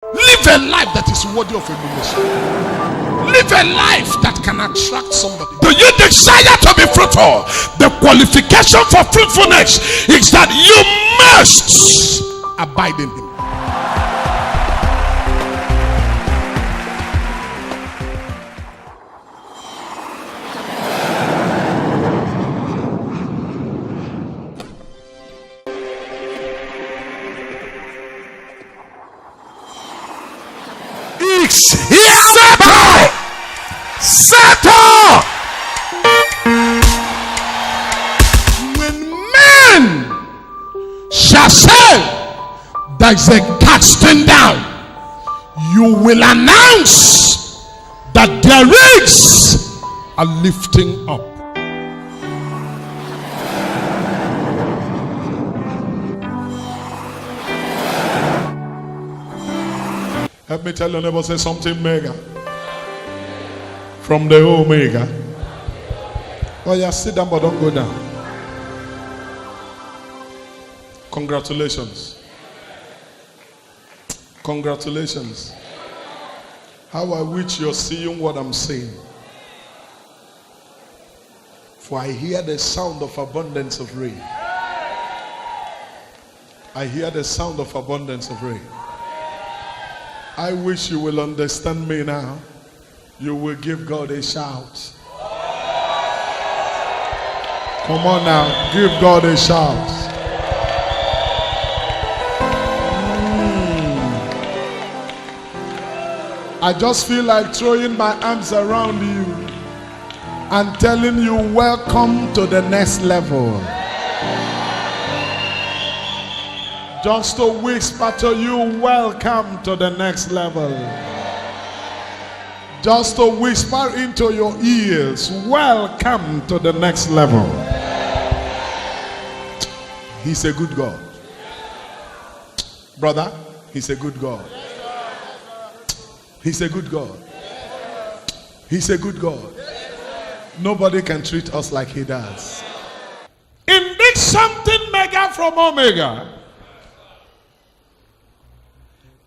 Live a life that is worthy of emulation. Live a life that can attract somebody. Do you desire to be fruitful? The qualification for fruitfulness is that you must abide in him. Settle. When men shall say there is a casting down, you will announce that there is a lifting up. Help me tell your neighbor, say something mega. From the Omega. Oh yeah, sit down but don't go down. Congratulations. Congratulations. How I wish you're seeing what I'm saying. For I hear the sound of abundance of rain. I hear the sound of abundance of rain. I wish you will understand me now. You will give God a shout. Come on now, give God a shout. I just feel like throwing my arms around you and telling you welcome to the next level. Just to whisper to you, welcome to the next level. Just to whisper into your ears, welcome to the next level. He's a good God. Brother, he's a good God. He's a good God. He's a good God. Nobody can treat us like he does. In this something mega from Omega,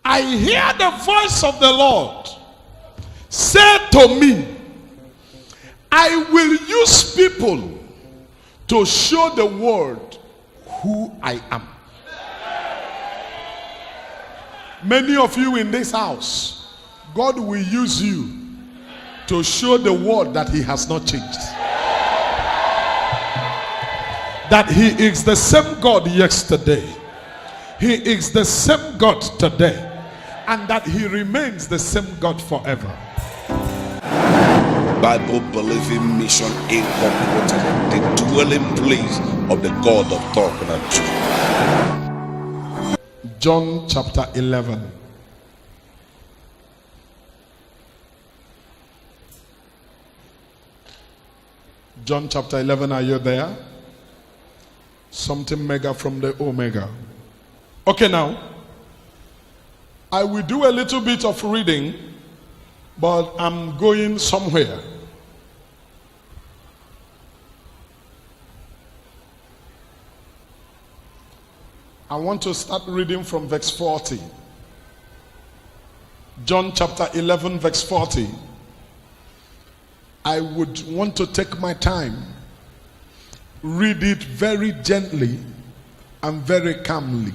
I hear the voice of the Lord say to me, I will use people to show the world who I am. Many of you in this house, God will use you to show the world that he has not changed. That he is the same God yesterday. He is the same God today. And that he remains the same God forever. Bible believing mission incorporated, the dwelling place of the God of Talknado. John chapter 11. John chapter 11, are you there? Something mega from the Omega. Okay, now I will do a little bit of reading, but I'm going somewhere. I want to start reading from verse 40. John chapter 11, verse 40. I would want to take my time, read it very gently and very calmly,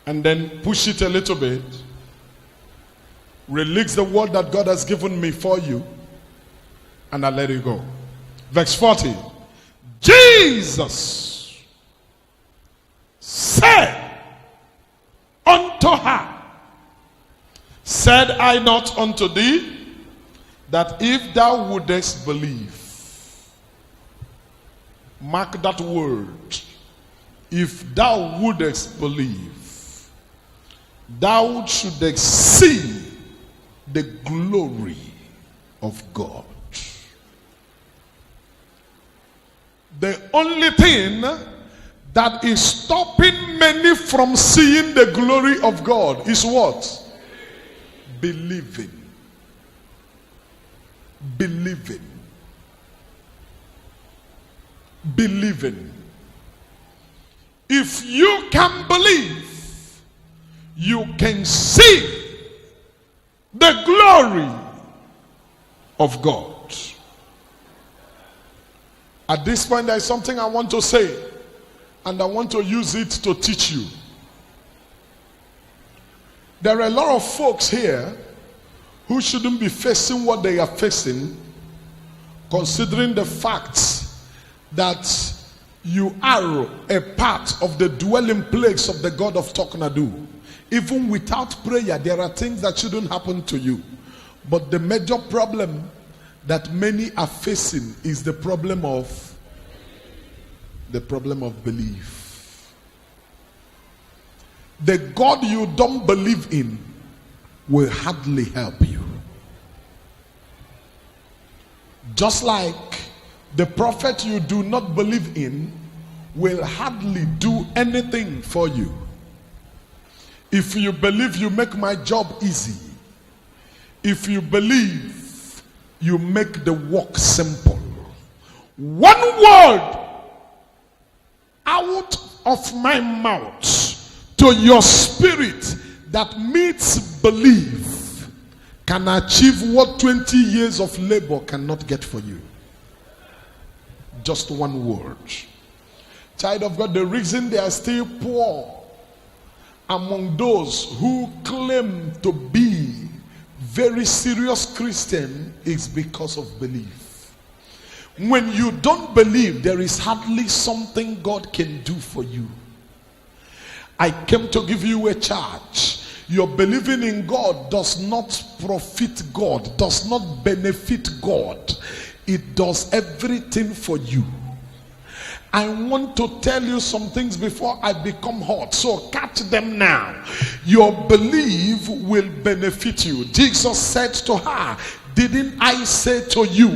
and then push it a little bit, release the word that God has given me for you, and I let it go. Verse 40. Jesus said unto her, said I not unto thee, that if thou wouldest believe, mark that word, if thou wouldest believe, thou shouldest see the glory of God. The only thing that is stopping many from seeing the glory of God is what? Believing. Believing. Believing. If you can believe you can see the glory of God. At this point, there is something I want to say, and I want to use it to teach you. There are a lot of folks here who shouldn't be facing what they are facing, considering the fact that you are a part of the dwelling place of the God of Talknado. Even without prayer, there are things that shouldn't happen to you. But the major problem that many are facing is the problem of belief. The God you don't believe in will hardly help you. Just like the prophet you do not believe in will hardly do anything for you. If you believe you make my job easy, if you believe you make the work simple, one word out of my mouth to your spirit that meets belief can achieve what 20 years of labor cannot get for you. Just one word. Child of God, the reason they are still poor among those who claim to be very serious Christian is because of belief. When you don't believe, there is hardly something God can do for you. I came to give you a charge. Your believing in God does not profit God, does not benefit God. It does everything for you. I want to tell you some things before I become hot, so catch them now. Your belief will benefit you. Jesus said to her, didn't I say to you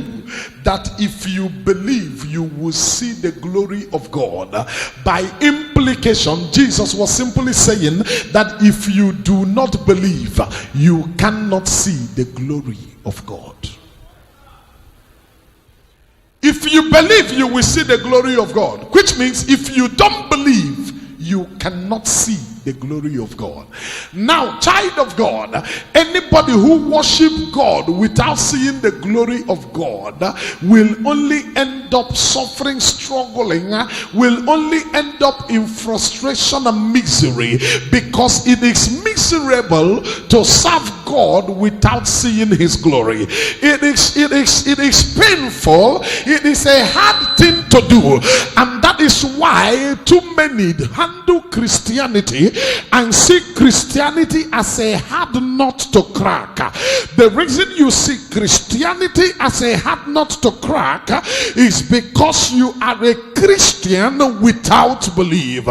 that if you believe, you will see the glory of God? By implication, Jesus was simply saying that if you do not believe, you cannot see the glory of God. If you believe, you will see the glory of God, which means if you don't believe, you cannot see the glory of God. Now, child of God, anybody who worships God without seeing the glory of God will only end up suffering, struggling, will only end up in frustration and misery, because it is miserable to serve God without seeing his glory. It is painful. It is a hard thing to do, and that is why too many handle Christianity and see Christianity as a hard nut to crack. The reason you see Christianity as a hard nut to crack is because you are a Christian without belief.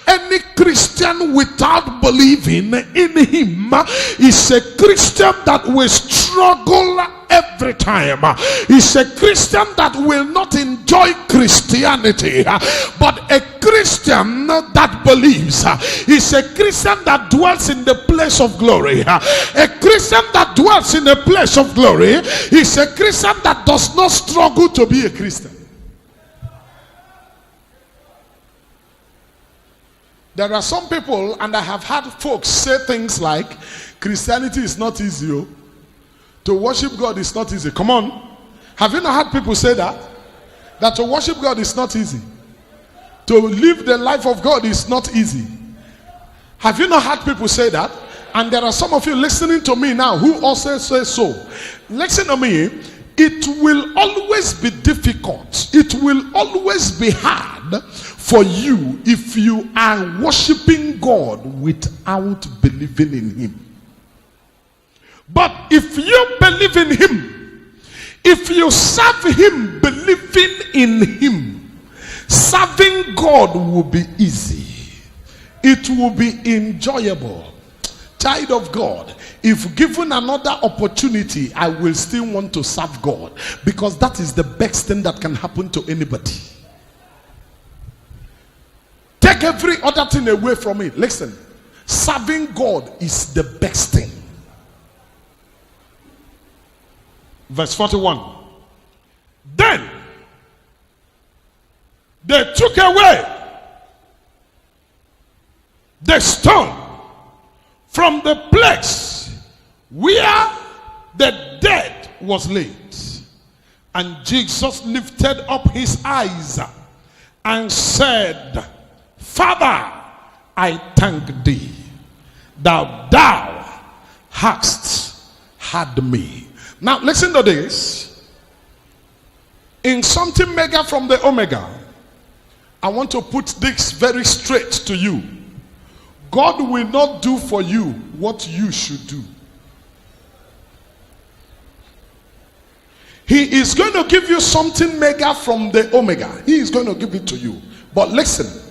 Any Christian without believing in him is a Christian that will struggle every time. He's a Christian that will not enjoy Christianity, but a Christian that believes is a Christian that dwells in the place of glory. A Christian that dwells in the place of glory is a Christian that does not struggle to be a Christian. There are some people, and I have had folks say things like, Christianity is not easy. To worship God is not easy. Come on. Have you not had people say that? That to worship God is not easy. To live the life of God is not easy. Have you not had people say that? And there are some of you listening to me now who also say so. Listen to me. It will always be difficult. It will always be hard for you if you are worshiping God without believing in him. But if you believe in him, if you serve him believing in him, serving God will be easy. It will be enjoyable. Child of God, if given another opportunity, I will still want to serve God, because that is the best thing that can happen to anybody. Take every other thing away from it. Listen, serving God is the best thing. Verse 41. Then they took away the stone from the place where the dead was laid. And Jesus lifted up his eyes and said, Father, I thank thee that thou hast had me. Now listen to this. In something mega from the Omega, I want to put this very straight to you. God will not do for you what you should do. He is going to give you something mega from the Omega. He is going to give it to you. But listen,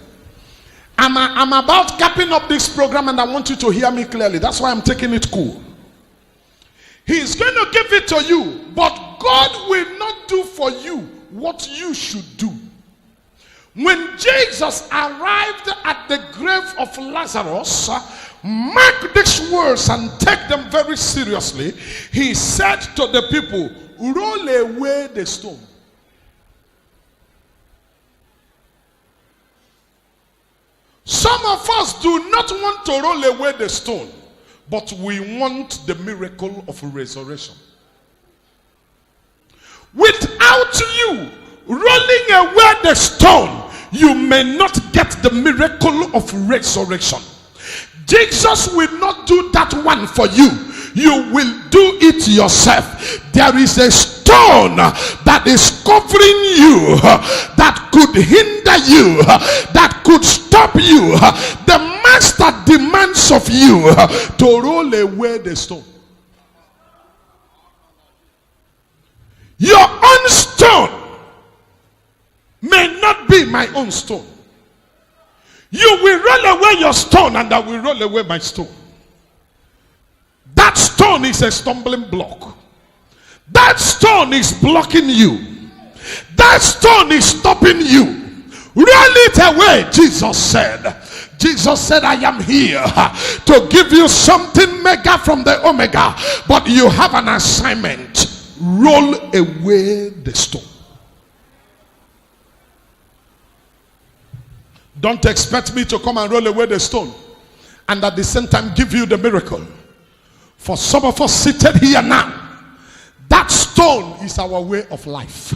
I'm about capping up this program and I want you to hear me clearly. That's why I'm taking it cool. He is going to give it to you, but God will not do for you what you should do. When Jesus arrived at the grave of Lazarus, mark these words and take them very seriously. He said to the people, roll away the stone. Some of us do not want to roll away the stone, but we want the miracle of resurrection. Without you rolling away the stone, you may not get the miracle of resurrection. Jesus will not do that one for you. You will do it yourself. There is a stone that is covering you, that could hinder you, that could stop you. The master demands of you to roll away the stone. Your own stone may not be my own stone. You will roll away your stone and I will roll away my stone. That stone is a stumbling block. That stone is blocking you. That stone is stopping you. Roll it away, Jesus said. Jesus said, I am here to give you something mega from the Omega, but you have an assignment. Roll away the stone. Don't expect me to come and roll away the stone and at the same time give you the miracle. For some of us seated here now, that stone is our way of life.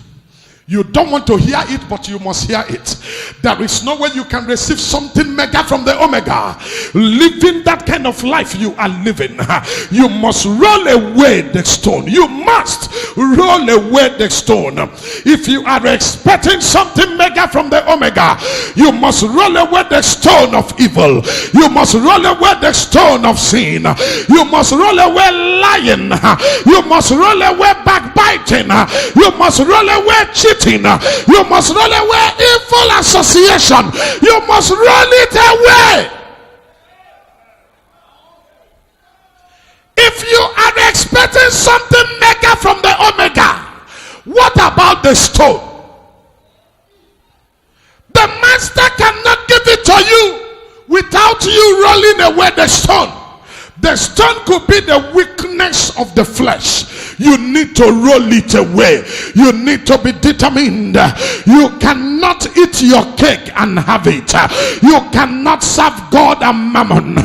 You don't want to hear it, but you must hear it. There is no way you can receive something mega from the Omega. Living that kind of life you are living, you must roll away the stone. You must roll away the stone. If you are expecting something mega from the Omega, you must roll away the stone of evil. You must roll away the stone of sin. You must roll away lying. You must roll away backbiting. You must roll away cheating. You must roll away evil association. You must roll it away. If you are expecting something mega from the Omega, what about the stone? The master cannot give it to you without you rolling away the stone. The stone could be the weakness of the flesh. You need to roll it away. You need to be determined. You cannot eat your cake and have it. You cannot serve God and mammon.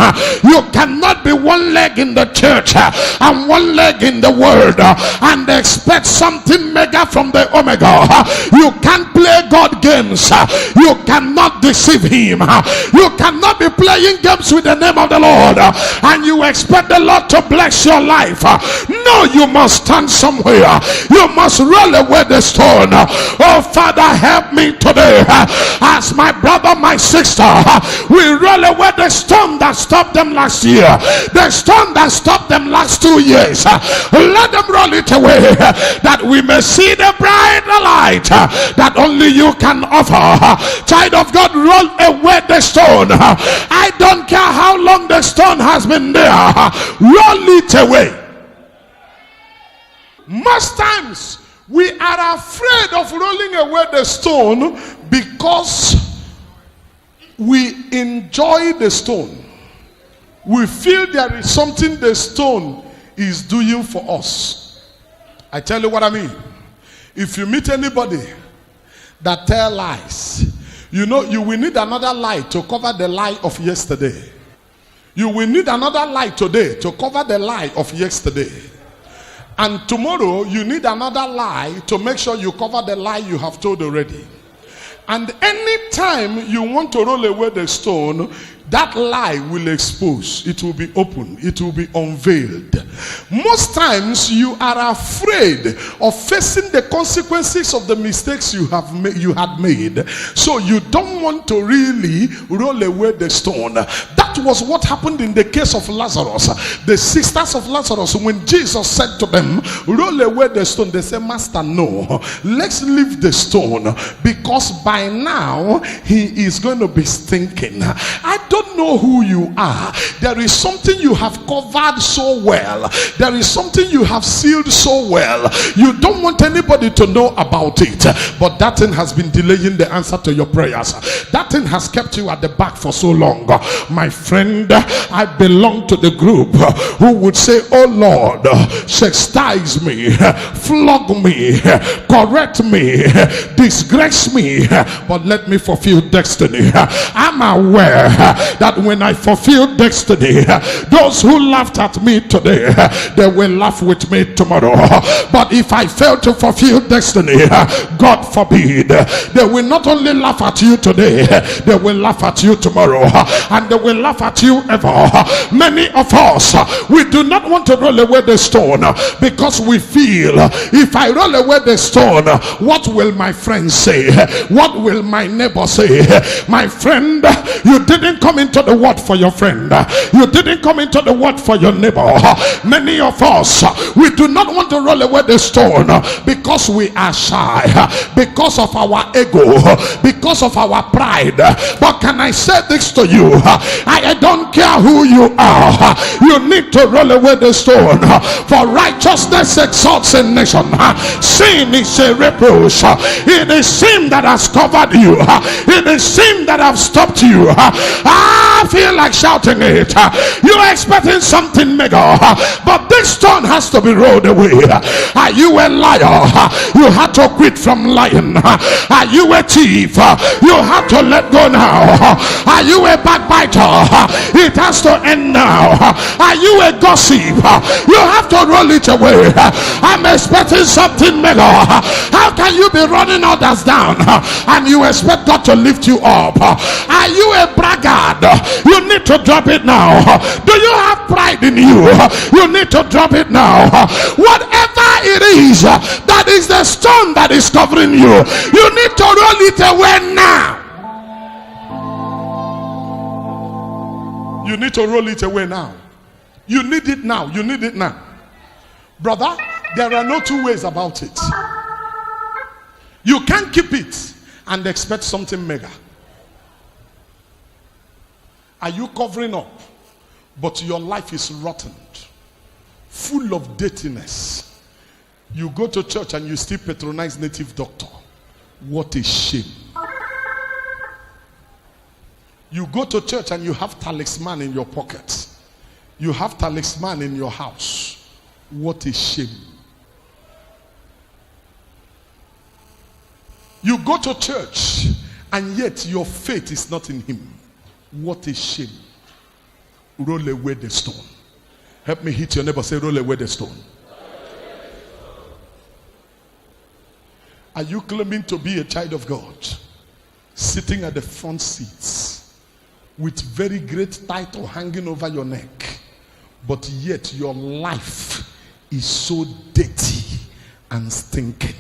You cannot be one leg in the church and one leg in the world and expect something mega from the Omega. You can't play God games. You cannot deceive him. You cannot be playing games with the name of the Lord and you expect the Lord to bless your life. No, you must stand somewhere. You must roll away the stone. Oh Father, help me today as my brother, my sister, we roll away the stone that stopped them last year, the stone that stopped them last 2 years. Let them roll it away that we may see the bright light that only you can offer. Child of God, roll away the stone. I don't care how long the stone has been there. Roll it away. Most times we are afraid of rolling away the stone because we enjoy the stone. We feel there is something the stone is doing for us. I tell you what I mean. If you meet anybody that tell lies, you know you will need another lie to cover the lie of yesterday. You will need another lie today to cover the lie of yesterday. And tomorrow you need another lie to make sure you cover the lie you have told already. And anytime you want to roll away the stone, that lie will expose. It will be open. It will be unveiled. Most times you are afraid of facing the consequences of the mistakes you had made. So you don't want to really roll away the stone. That was what happened in the case of Lazarus. The sisters of Lazarus, when Jesus said to them, roll away the stone, they said, Master, no. Let's leave the stone, because by now he is going to be stinking. I don't know who you are. There is something you have covered so well. There is something you have sealed so well. You don't want anybody to know about it. But that thing has been delaying the answer to your prayers. That thing has kept you at the back for so long. My friend, I belong to the group who would say, oh Lord, chastise me, flog me, correct me, disgrace me, but let me fulfill destiny. I'm aware that when I fulfill destiny, those who laughed at me today, they will laugh with me tomorrow. But if I fail to fulfill destiny, God forbid, they will not only laugh at you today, they will laugh at you tomorrow, and they will laugh at you ever. Many of us, we do not want to roll away the stone because we feel, if I roll away the stone, what will my friends say? What will my neighbor say? My friend, you didn't come into the word for your friend. You didn't come into the word for your neighbor. Many of us, we do not want to roll away the stone because we are shy, because of our ego, because of our pride. But can I say this to you? I don't care who you are. You need to roll away the stone. For righteousness exalts a nation. Sin is a reproach. It is sin that has covered you. It is sin that has stopped you. I feel like shouting it. You're expecting something mega, but this stone has to be rolled away. Are you a liar? You have to quit from lying. Are you a thief? You have to let go now. Are you a backbiter? It has to end now. Are you a gossip? You have to roll it away. I'm expecting something mega. How can you be running others down and you expect God to lift you up? Are you a braggart? You need to drop it now. Do you have pride in you? You need to drop it now. Whatever it is, that is the stone that is covering you. You need to roll it away now. You need to roll it away now. You need it now. You need it now. Brother, there are no two ways about it. You can't keep it and expect something mega. Are you covering up, but your life is rotten, full of dirtiness? You go to church and you still patronize native doctor. What a shame. You go to church and you have talisman in your pocket. You have talisman in your house. What a shame. You go to church and yet your faith is not in him. What a shame. Roll away the stone. Help me hit your neighbor. Say, roll away the stone. Are you claiming to be a child of God, sitting at the front seats with very great title hanging over your neck, but yet your life is so dirty and stinking?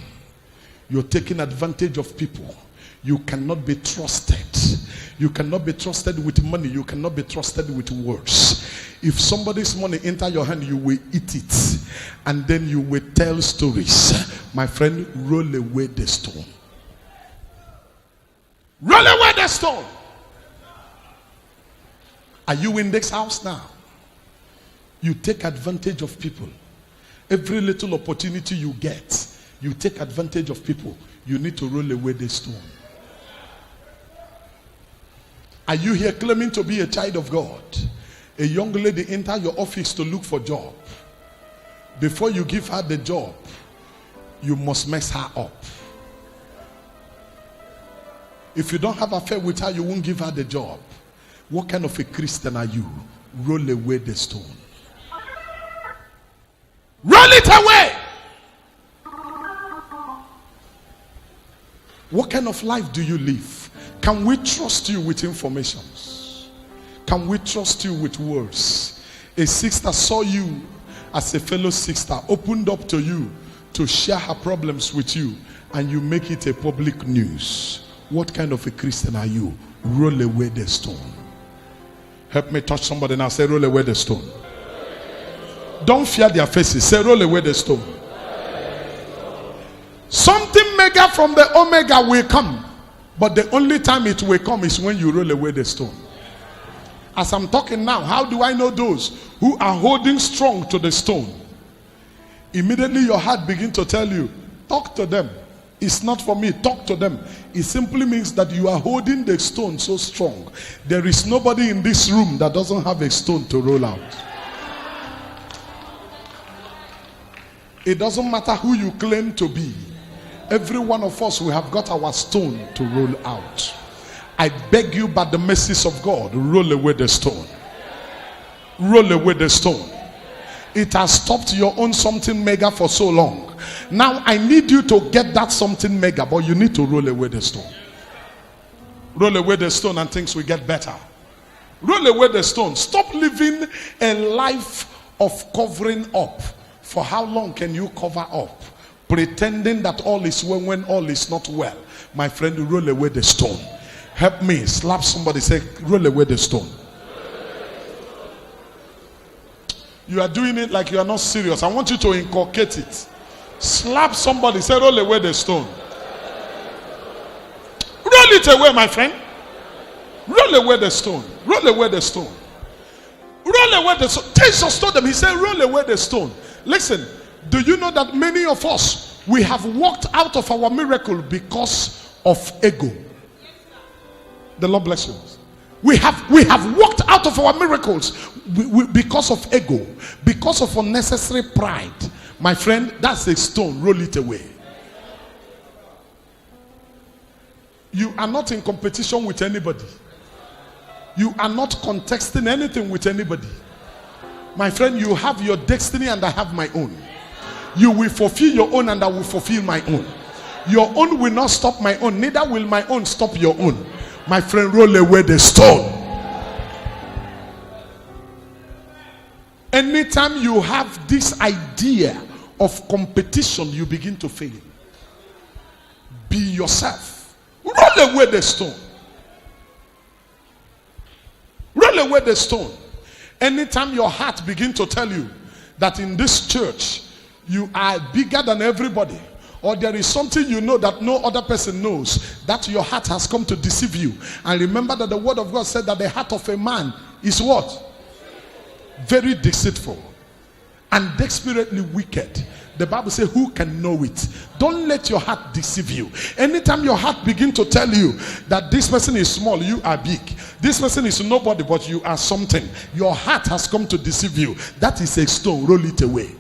You're taking advantage of people. You cannot be trusted. You cannot be trusted with money. You cannot be trusted with words. If somebody's money enter your hand, you will eat it. And then you will tell stories. My friend, roll away the stone. Roll away the stone. Are you in this house now? You take advantage of people. Every little opportunity you get, you take advantage of people. You need to roll away the stone. Are you here claiming to be a child of God? A young lady enter your office to look for a job. Before you give her the job, you must mess her up. If you don't have affair with her, you won't give her the job. What kind of a Christian are you? roll away the stone. Roll it away. What kind of life do you live? Can we trust you with information? Can we trust you with words? A sister saw you as a fellow sister, opened up to you to share her problems with you, and you make it a public news. What kind of a Christian are you? Roll away the stone. Help me touch somebody now. Say, roll away the stone. Don't fear their faces. Say, roll away the stone. Something mega from the Omega will come, but the only time it will come is when you roll away the stone. As I'm talking now, how do I know those who are holding strong to the stone? Immediately your heart begins to tell you, talk to them. It's not for me, talk to them. It simply means that you are holding the stone so strong. There is nobody in this room that doesn't have a stone to roll out. It doesn't matter who you claim to be. Every one of us, we have got our stone to roll out. I beg you, by the mercies of God, roll away the stone. Roll away the stone. It has stopped your own something mega for so long. Now I need you to get that something mega, but you need to roll away the stone. Roll away the stone and things will get better. Roll away the stone. Stop living a life of covering up. For how long can you cover up? Pretending that all is well when all is not well. My friend, roll away the stone. Help me. Slap somebody. Say, roll away the stone. You are doing it like you are not serious. I want you to inculcate it. Slap somebody. Say, roll away the stone. Roll it away, my friend. Roll away the stone. Roll away the stone. Roll away the stone. Jesus told them, he said, roll away the stone. Listen, do you know that many of us, we have walked out of our miracle because of ego? The Lord bless you. We have walked out of our miracles because of ego, because of unnecessary pride. My friend, that's a stone. Roll it away. You are not in competition with anybody. You are not contesting anything with anybody. My friend, you have your destiny and I have my own. You will fulfill your own and I will fulfill my own. Your own will not stop my own, neither will my own stop your own. My friend, roll away the stone. Anytime you have this idea of competition, you begin to fail. Be yourself. Roll away the stone. Roll away the stone. Anytime your heart begins to tell you that in this church you are bigger than everybody, or there is something you know that no other person knows, that your heart has come to deceive you. And remember that the word of God said that the heart of a man is what? Very deceitful and desperately wicked. The Bible says, who can know it? Don't let your heart deceive you. Anytime your heart begins to tell you that this person is small, you are big. This person is nobody, but you are something. Your heart has come to deceive you. That is a stone. Roll it away.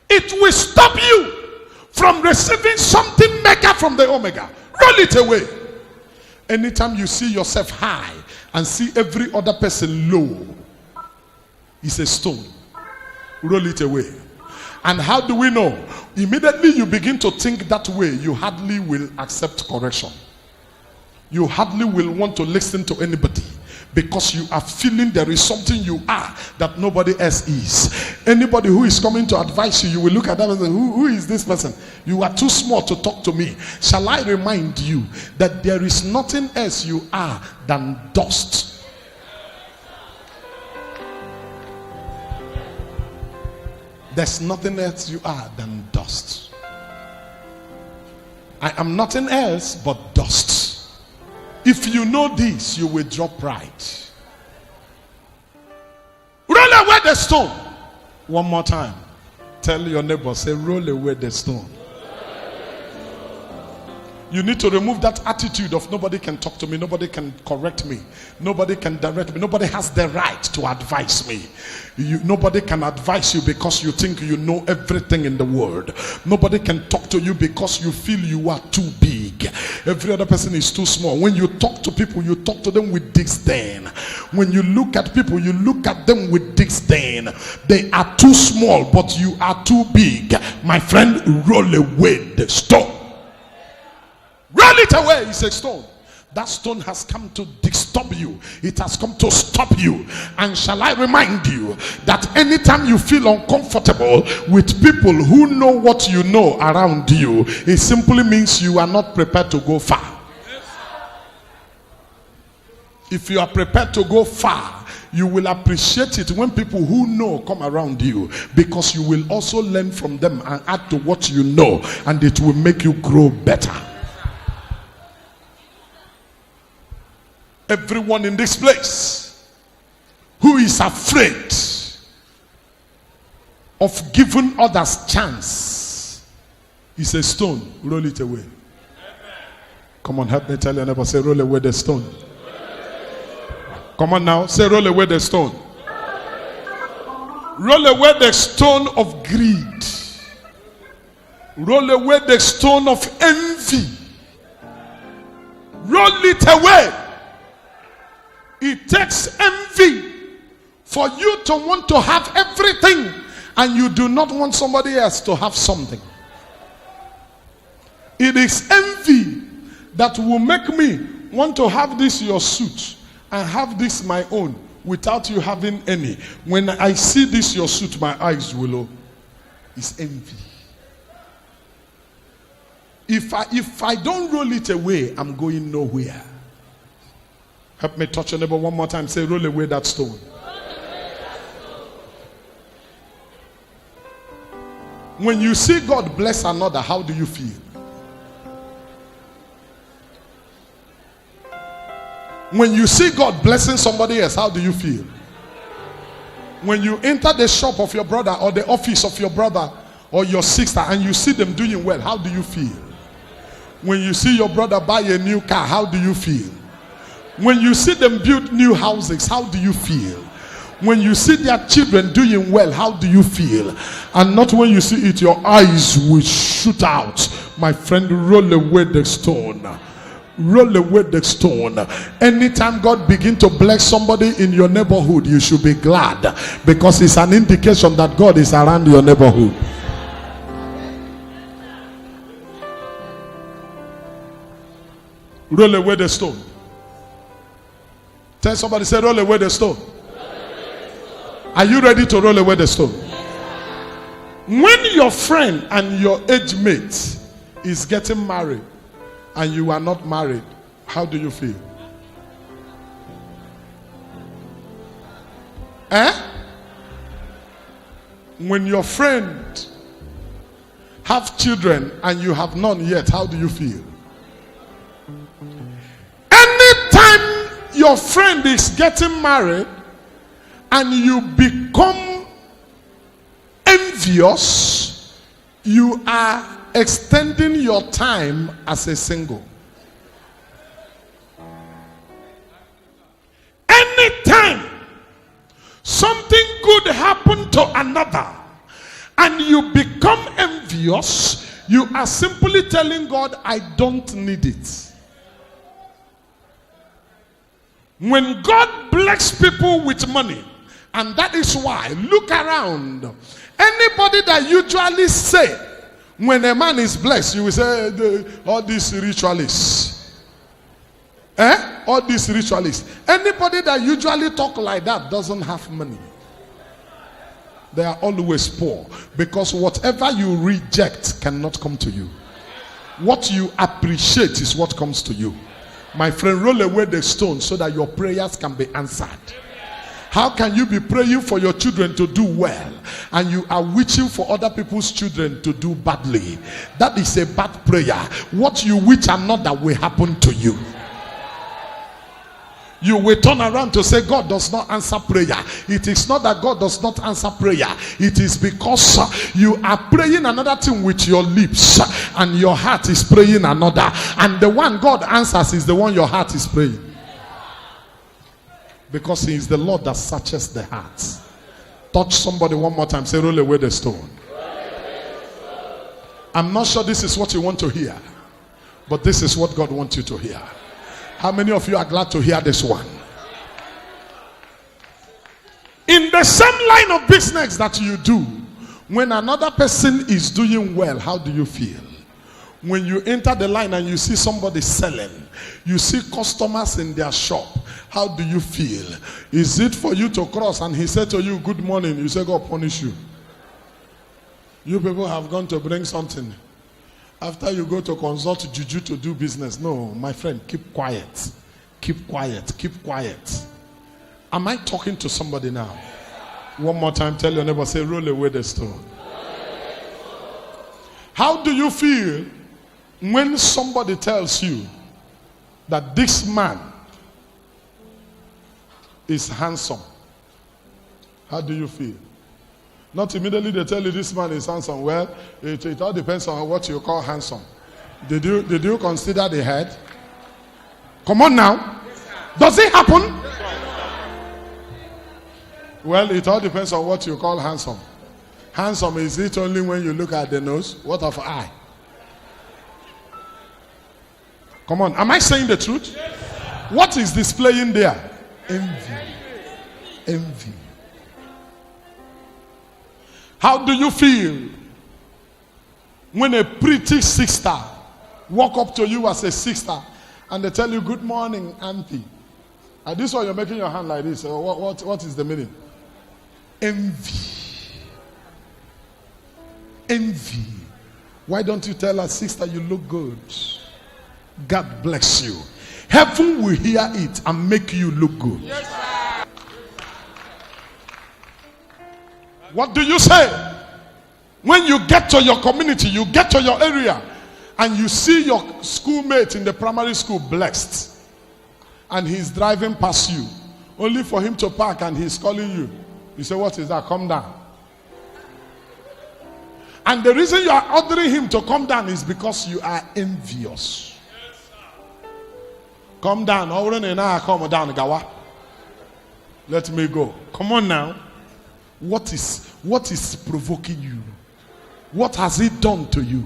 It will stop you from receiving something mega from the Omega. Roll it away. Anytime you see yourself high and see every other person low, it's a stone. Roll it away. And how do we know? Immediately you begin to think that way, you hardly will accept correction. You hardly will want to listen to anybody, because you are feeling there is something you are that nobody else is. Anybody who is coming to advise you, you will look at them and say, who is this person? You are too small to talk to me. Shall I remind you that there is nothing else you are than dust? There's nothing else you are than dust. I am nothing else but dust. If you know this, you will drop pride. Roll away the stone. One more time. Tell your neighbor, say, roll away the stone. You need to remove that attitude of nobody can talk to me, nobody can correct me, nobody can direct me, nobody has the right to advise me. Nobody can advise you because you think you know everything in the world. Nobody can talk to you because you feel you are too big. big. Every other person is too small. When you talk to people, you talk to them with disdain. When you look at people, you look at them with disdain. They are too small, but you are too big. My friend, roll away the stone. Roll it away. It's a stone. That stone has come to disturb you. It has come to stop you. And shall I remind you that anytime you feel uncomfortable with people who know what you know around you, it simply means you are not prepared to go far. If you are prepared to go far, you will appreciate it when people who know come around you, because you will also learn from them and add to what you know, and it will make you grow better. Everyone in this place who is afraid of giving others chance is a stone. Roll it away. Come on, help me tell your neighbor, say, roll away the stone. Come on now, say, roll away the stone. Roll away the stone of greed. Roll away the stone of envy. Roll it away. It takes envy for you to want to have everything, and you do not want somebody else to have something. It is envy that will make me want to have this your suit and have this my own without you having any. When I see this your suit, my eyes will open. It's envy. If I don't roll it away, I'm going nowhere. Help me touch your neighbor one more time. Say, roll away that stone. When you see God bless another, how do you feel? When you see God blessing somebody else, how do you feel? When you enter the shop of your brother or the office of your brother or your sister and you see them doing well, how do you feel? When you see your brother buy a new car, how do you feel? When you see them build new houses, how do you feel? When you see their children doing well, how do you feel? And not when you see it, your eyes will shoot out. My friend, roll away the stone. Roll away the stone. Anytime God begin to bless somebody in your neighborhood, you should be glad, because it's an indication that God is around your neighborhood. Roll away the stone. Tell somebody, say, roll away the stone. Are you ready to roll away the stone? When your friend and your age mate is getting married and you are not married, how do you feel? When your friend have children and you have none yet, how do you feel? Anytime your friend is getting married and you become envious, you are extending your time as a single. Anytime something good happen to another and you become envious, you are simply telling God, I don't need it. When God bless people with money, and that is why, look around, anybody that usually say, when a man is blessed, you will say, all these ritualists. All these ritualists. Anybody that usually talk like that doesn't have money. They are always poor, because whatever you reject cannot come to you. What you appreciate is what comes to you. My friend, roll away the stone so that your prayers can be answered. How can you be praying for your children to do well and you are wishing for other people's children to do badly? That is a bad prayer. What you wish another will happen to you. You will turn around to say God does not answer prayer. It is not that God does not answer prayer. It is because you are praying another thing with your lips and your heart is praying another. And the one God answers is the one your heart is praying. Because he is the Lord that searches the hearts. Touch somebody one more time. Say, roll away the stone. I'm not sure this is what you want to hear. But this is what God wants you to hear. How many of you are glad to hear this one? In the same line of business that you do, when another person is doing well, how do you feel? When you enter the line and you see somebody selling, you see customers in their shop, how do you feel? Is it for you to cross and he said to you, good morning, you say, God punish you? You people have gone to bring something. After you go to consult juju to do business. No, my friend, keep quiet. Keep quiet. Keep quiet. Am I talking to somebody now? One more time, tell your neighbor, say, roll away the stone. How do you feel when somebody tells you that this man is handsome? How do you feel? Not immediately they tell you this man is handsome. Well, it all depends on what you call handsome. Did you consider the head? Come on now. Does it happen? Well, it all depends on what you call handsome. Handsome, is it only when you look at the nose? What of eye? Come on, am I saying the truth? What is displaying there? Envy. Envy. How do you feel when a pretty sister walk up to you as a sister and they tell you, good morning, auntie? And this one you're making your hand like this. What is the meaning? Envy. Envy. Why don't you tell her, sister, you look good? God bless you. Heaven will hear it and make you look good. Yes, sir. What do you say? When you get to your community, you get to your area, and you see your schoolmate in the primary school blessed, and he's driving past you, only for him to park and he's calling you. You say, what is that? Come down. And the reason you are ordering him to come down is because you are envious. Come down. Come down, Gawa. Let me go. Come on now. What is provoking you? What has it done to you?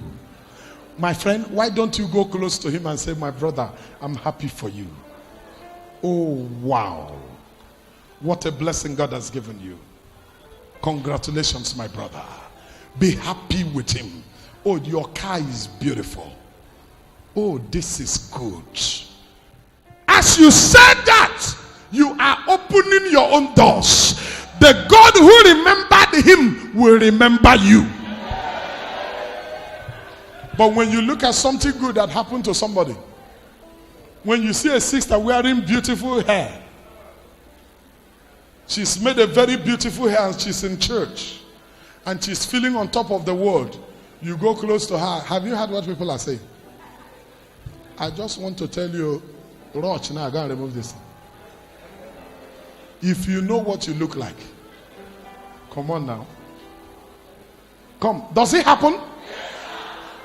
My friend, why don't you go close to him and say, my brother, I'm happy for you. Oh, wow. What a blessing God has given you. Congratulations, my brother. Be happy with him. Oh, your car is beautiful. Oh, this is good. As you said that, you are opening your own doors. The God who remembered him will remember you. But when you look at something good that happened to somebody, when you see a sister wearing beautiful hair, she's made a very beautiful hair and she's in church and she's feeling on top of the world, you go close to her. Have you heard what people are saying? I just want to tell you, Roach, now I gotta remove this. If you know what you look like, come on now. Come. Does it happen?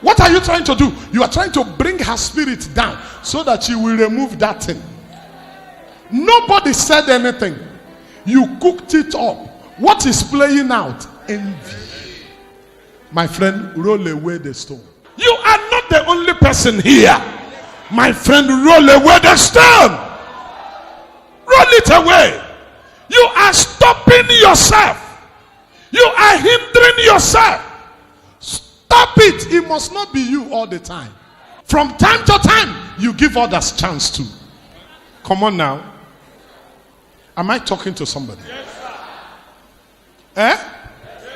What are you trying to do? You are trying to bring her spirit down so that she will remove that thing. Nobody said anything. You cooked it up. What is playing out? Envy. My friend, roll away the stone. You are not the only person here. My friend, roll away the stone. Roll it away. You are stopping yourself. You are hindering yourself. Stop it. It must not be you all the time. From time to time, you give others chance to. Come on now. Am I talking to somebody? Yes, sir. Eh? Yes, sir.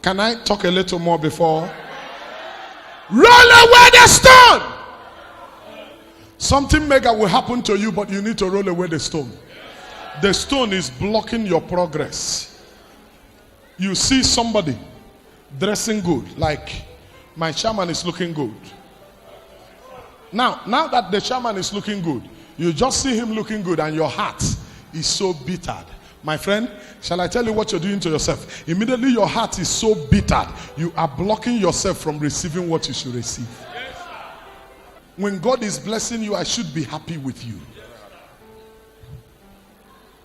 Can I talk a little more before? Roll away the stone. Something mega will happen to you, but you need to roll away the stone. The stone is blocking your progress. You see somebody dressing good, like my chairman is looking good. Now that the chairman is looking good, you just see him looking good and your heart is so bittered. My friend, shall I tell you what you're doing to yourself? Immediately your heart is so bittered, you are blocking yourself from receiving what you should receive. When God is blessing you, I should be happy with you.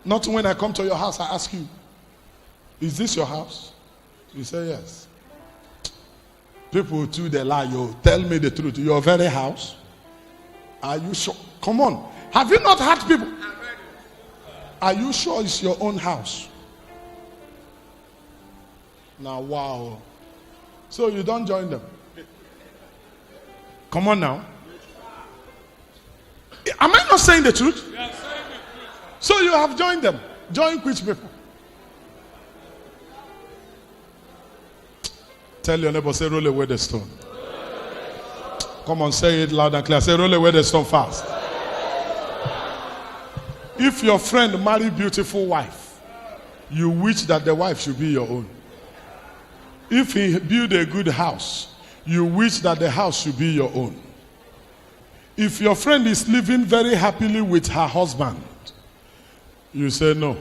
Not when I come to your house, I ask you, is this your house? You say yes. People too, they lie. You tell me the truth. Your very house? Are you sure? Come on. Have you not had people? Are you sure it's your own house? Now, wow. So you don't join them. Come on now. Am I not saying the truth? So you have joined them. Join which people? Tell your neighbor, say, roll away the stone. Come on, say it loud and clear. Say, roll away the stone fast. If your friend marry beautiful wife, you wish that the wife should be your own. If he build a good house, you wish that the house should be your own. If your friend is living very happily with her husband, you say no.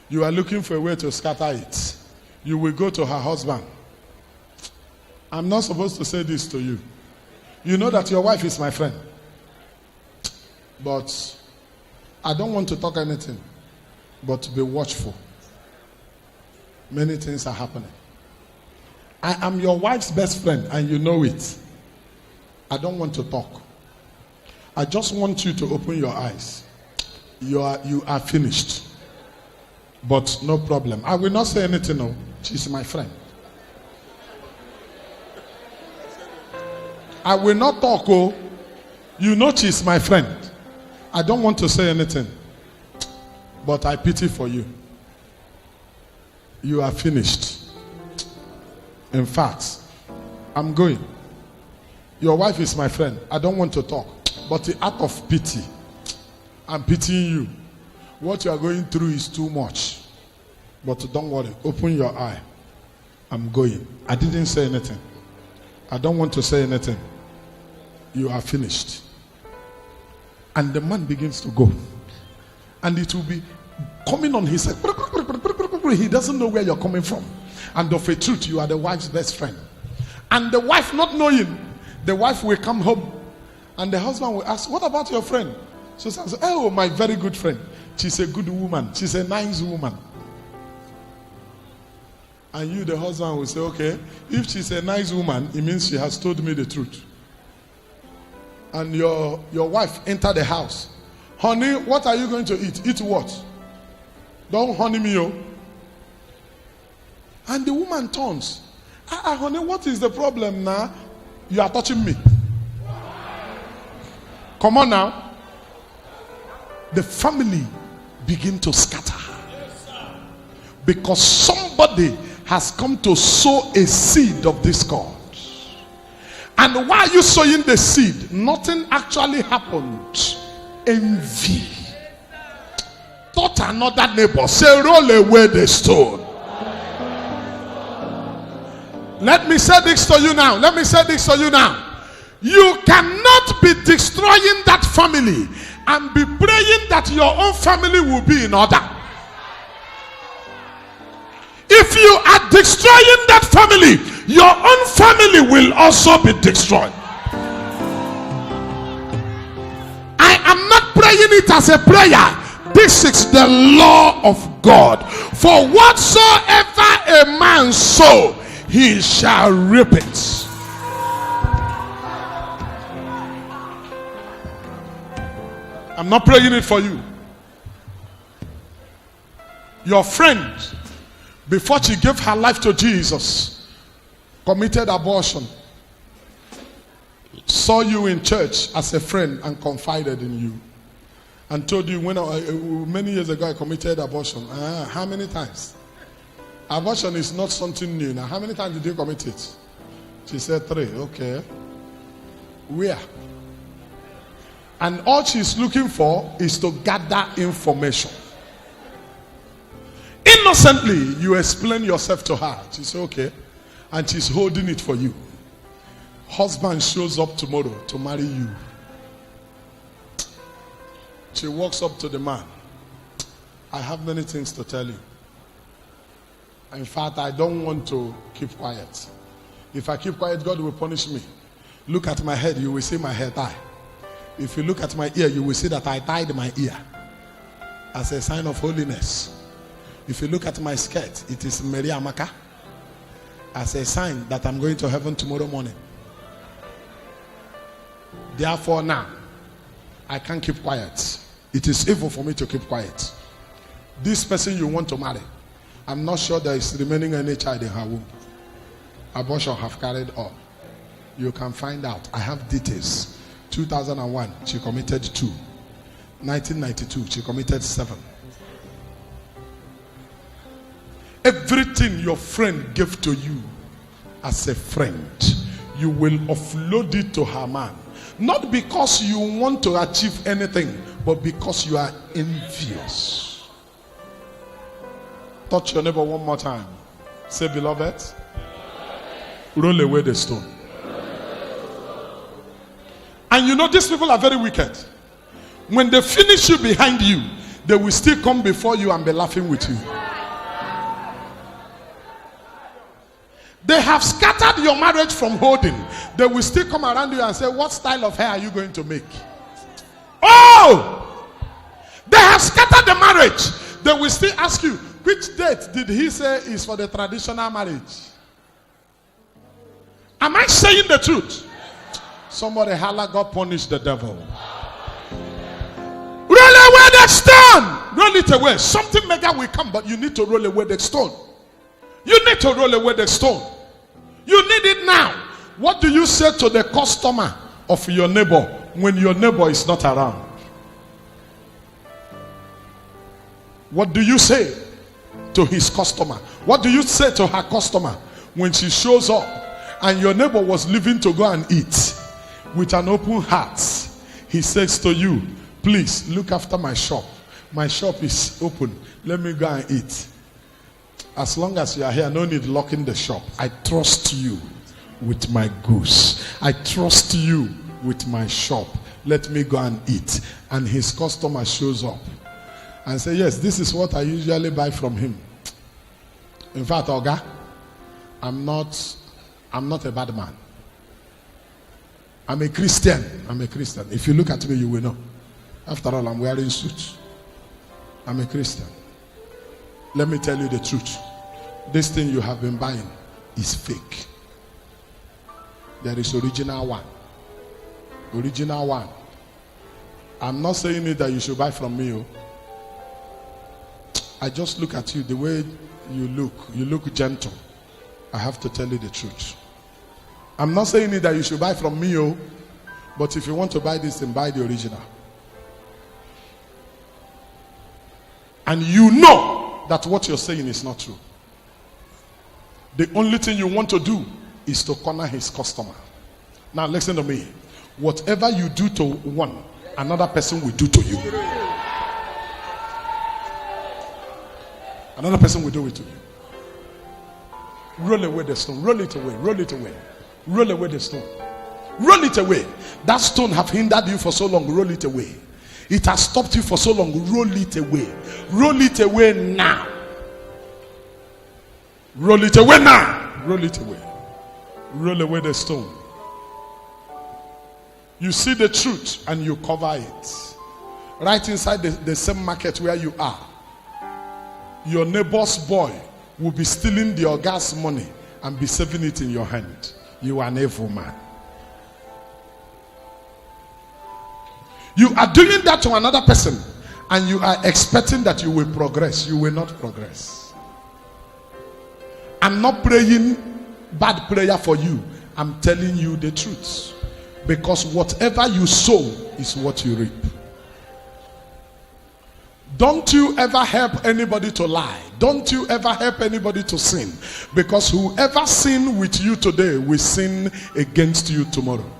You are looking for a way to scatter it. You will go to her husband. I'm not supposed to say this to you. You know that your wife is my friend. But I don't want to talk anything. But be watchful. Many things are happening. I am your wife's best friend and you know it. I don't want to talk. I just want you to open your eyes. You are finished. But no problem. I will not say anything. No. She's my friend. I will not talk. Oh, you know she's my friend. I don't want to say anything. But I pity for you. You are finished. In fact, I'm going. Your wife is my friend. I don't want to talk. But the act of pity, I'm pitying you. What you are going through is too much. But don't worry. Open your eye. I'm going. I didn't say anything. I don't want to say anything. You are finished. And the man begins to go. And it will be coming on his head. He doesn't know where you're coming from. And of a truth, you are the wife's best friend. And the wife not knowing, the wife will come home. And the husband will ask, what about your friend? So she says, oh, my very good friend. She's a good woman. She's a nice woman. And you, the husband, will say, okay, if she's a nice woman, it means she has told me the truth. And your wife enter the house. Honey, what are you going to eat? Eat what? Don't honey me, oh. And the woman turns. Honey, what is the problem now? You are touching me. Come on now. The family begin to scatter. Because somebody has come to sow a seed of discord. And while you sowing the seed, nothing actually happened. Envy. Thought another neighbor, say, roll away the stone. Let me say this to you now. Let me say this to you now. You cannot be destroying that family and be praying that your own family will be in order. If you are destroying that family, your own family will also be destroyed. I am not praying it as a prayer. This is the law of God. For whatsoever a man sow, he shall reap it. I'm not praying it for you. Your friend, before she gave her life to Jesus, committed abortion, saw you in church as a friend and confided in you, and told you, when many years ago I committed abortion. How many times? Abortion is not something new. Now, how many times did you commit it? She said 3. Okay. Where? And all she's looking for is to gather information. Innocently, you explain yourself to her. She said, okay. And she's holding it for you. Husband shows up tomorrow to marry you. She walks up to the man. I have many things to tell you. In fact, I don't want to keep quiet. If I keep quiet, God will punish me. Look at my head, you will see my hair tie. If you look at my ear, you will see that I tied my ear as a sign of holiness. If you look at my skirt, it is Mary Amaka. as a sign that I'm going to heaven tomorrow morning. Therefore now, I can't keep quiet. It is evil for me to keep quiet. This person you want to marry, I'm not sure there is remaining any child in her womb. Abortion have carried on. You can find out. I have details. 2001, she committed 2. 1992, she committed 7. Everything your friend gave to you as a friend, you will offload it to her man. Not because you want to achieve anything, but because you are envious. Touch your neighbor one more time. Say, beloved, roll away the stone. And you know, these people are very wicked. When they finish you behind you, they will still come before you and be laughing with you. They have scattered your marriage from holding. They will still come around you and say, what style of hair are you going to make? Oh! They have scattered the marriage. They will still ask you, which date did he say is for the traditional marriage? Am I saying the truth? Somebody holla, God punish the devil. Roll away the stone. Roll it away. Something mega will come, but you need to roll away the stone. You need to roll away the stone. You need it now. What do you say to the customer of your neighbor when your neighbor is not around? What do you say to his customer? What do you say to her customer when she shows up and your neighbor was leaving to go and eat with an open heart? He says to you, please look after my shop. My shop is open. Let me go and eat. As long as you are here, no need locking the shop. I trust you with my goods. I trust you with my shop. Let me go and eat. And his customer shows up and say, yes, this is what I usually buy from him. In fact, Oga, I'm not a bad man. I'm a Christian. I'm a Christian. If you look at me, you will know. After all, I'm wearing suits. I'm a Christian. Let me tell you the truth. This thing you have been buying is fake. There is original one. Original one. I'm not saying it that you should buy from me. Oh. I just look at you, the way you look gentle. I have to tell you the truth. I'm not saying it that you should buy from me. Oh. But if you want to buy this, then buy the original. And you know that what you're saying is not true. The only thing you want to do is to corner his customer. Now listen to me. Whatever you do to one, another person will do to you. Another person will do it to you. Roll away the stone. Roll it away. Roll it away. Roll away the stone. Roll it away. That stone have hindered you for so long. Roll it away. It has stopped you for so long. Roll it away. Roll it away now. Roll it away now. Roll it away. Roll away the stone. You see the truth and you cover it. Right inside the same market where you are. Your neighbor's boy will be stealing the gas money and be saving it in your hand. You are an evil man. You are doing that to another person and you are expecting that you will progress. You will not progress. I'm not praying bad prayer for you. I'm telling you the truth. Because whatever you sow is what you reap. Don't you ever help anybody to lie. Don't you ever help anybody to sin. Because whoever sin with you today will sin against you tomorrow.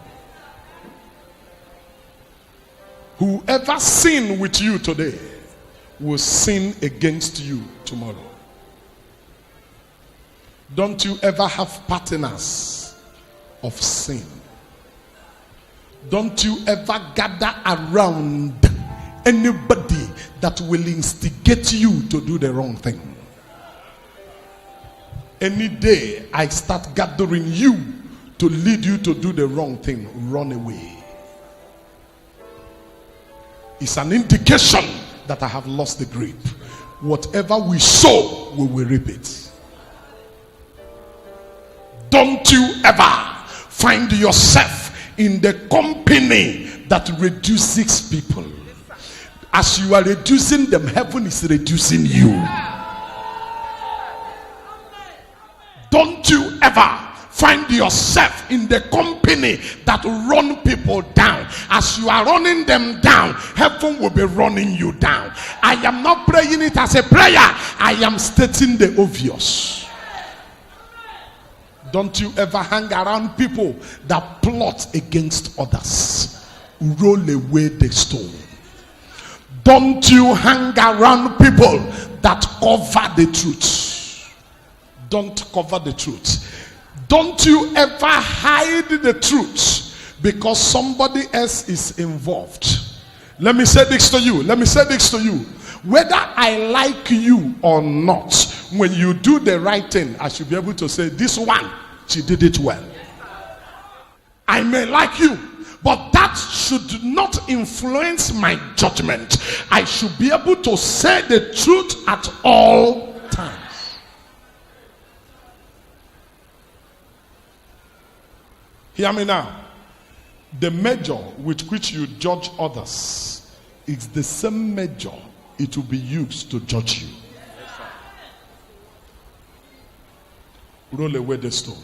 Whoever sin with you today will sin against you tomorrow. Don't you ever have partners of sin. Don't you ever gather around anybody that will instigate you to do the wrong thing. Any day I start gathering you to lead you to do the wrong thing, run away. It's an indication that I have lost the grip. Whatever we sow, we will reap it. you ever find yourself in the company that reduces people. As you are reducing them, heaven is reducing you. Don't you ever find yourself in the company that run people down. As you are running them down, heaven will be running you down. I am not praying it as a prayer. I am stating the obvious. Don't you ever hang around people that plot against others. Roll away the stone. Don't you hang around people that cover the truth. Don't cover the truth. Don't you ever hide the truth because somebody else is involved. Let me say this to you. Whether I like you or not, when you do the right thing, I should be able to say, this one, she did it well. I may like you, but that should not influence my judgment. I should be able to say the truth at all times. Hear me now. The measure with which you judge others is the same measure it will be used to judge you. Roll away the stone.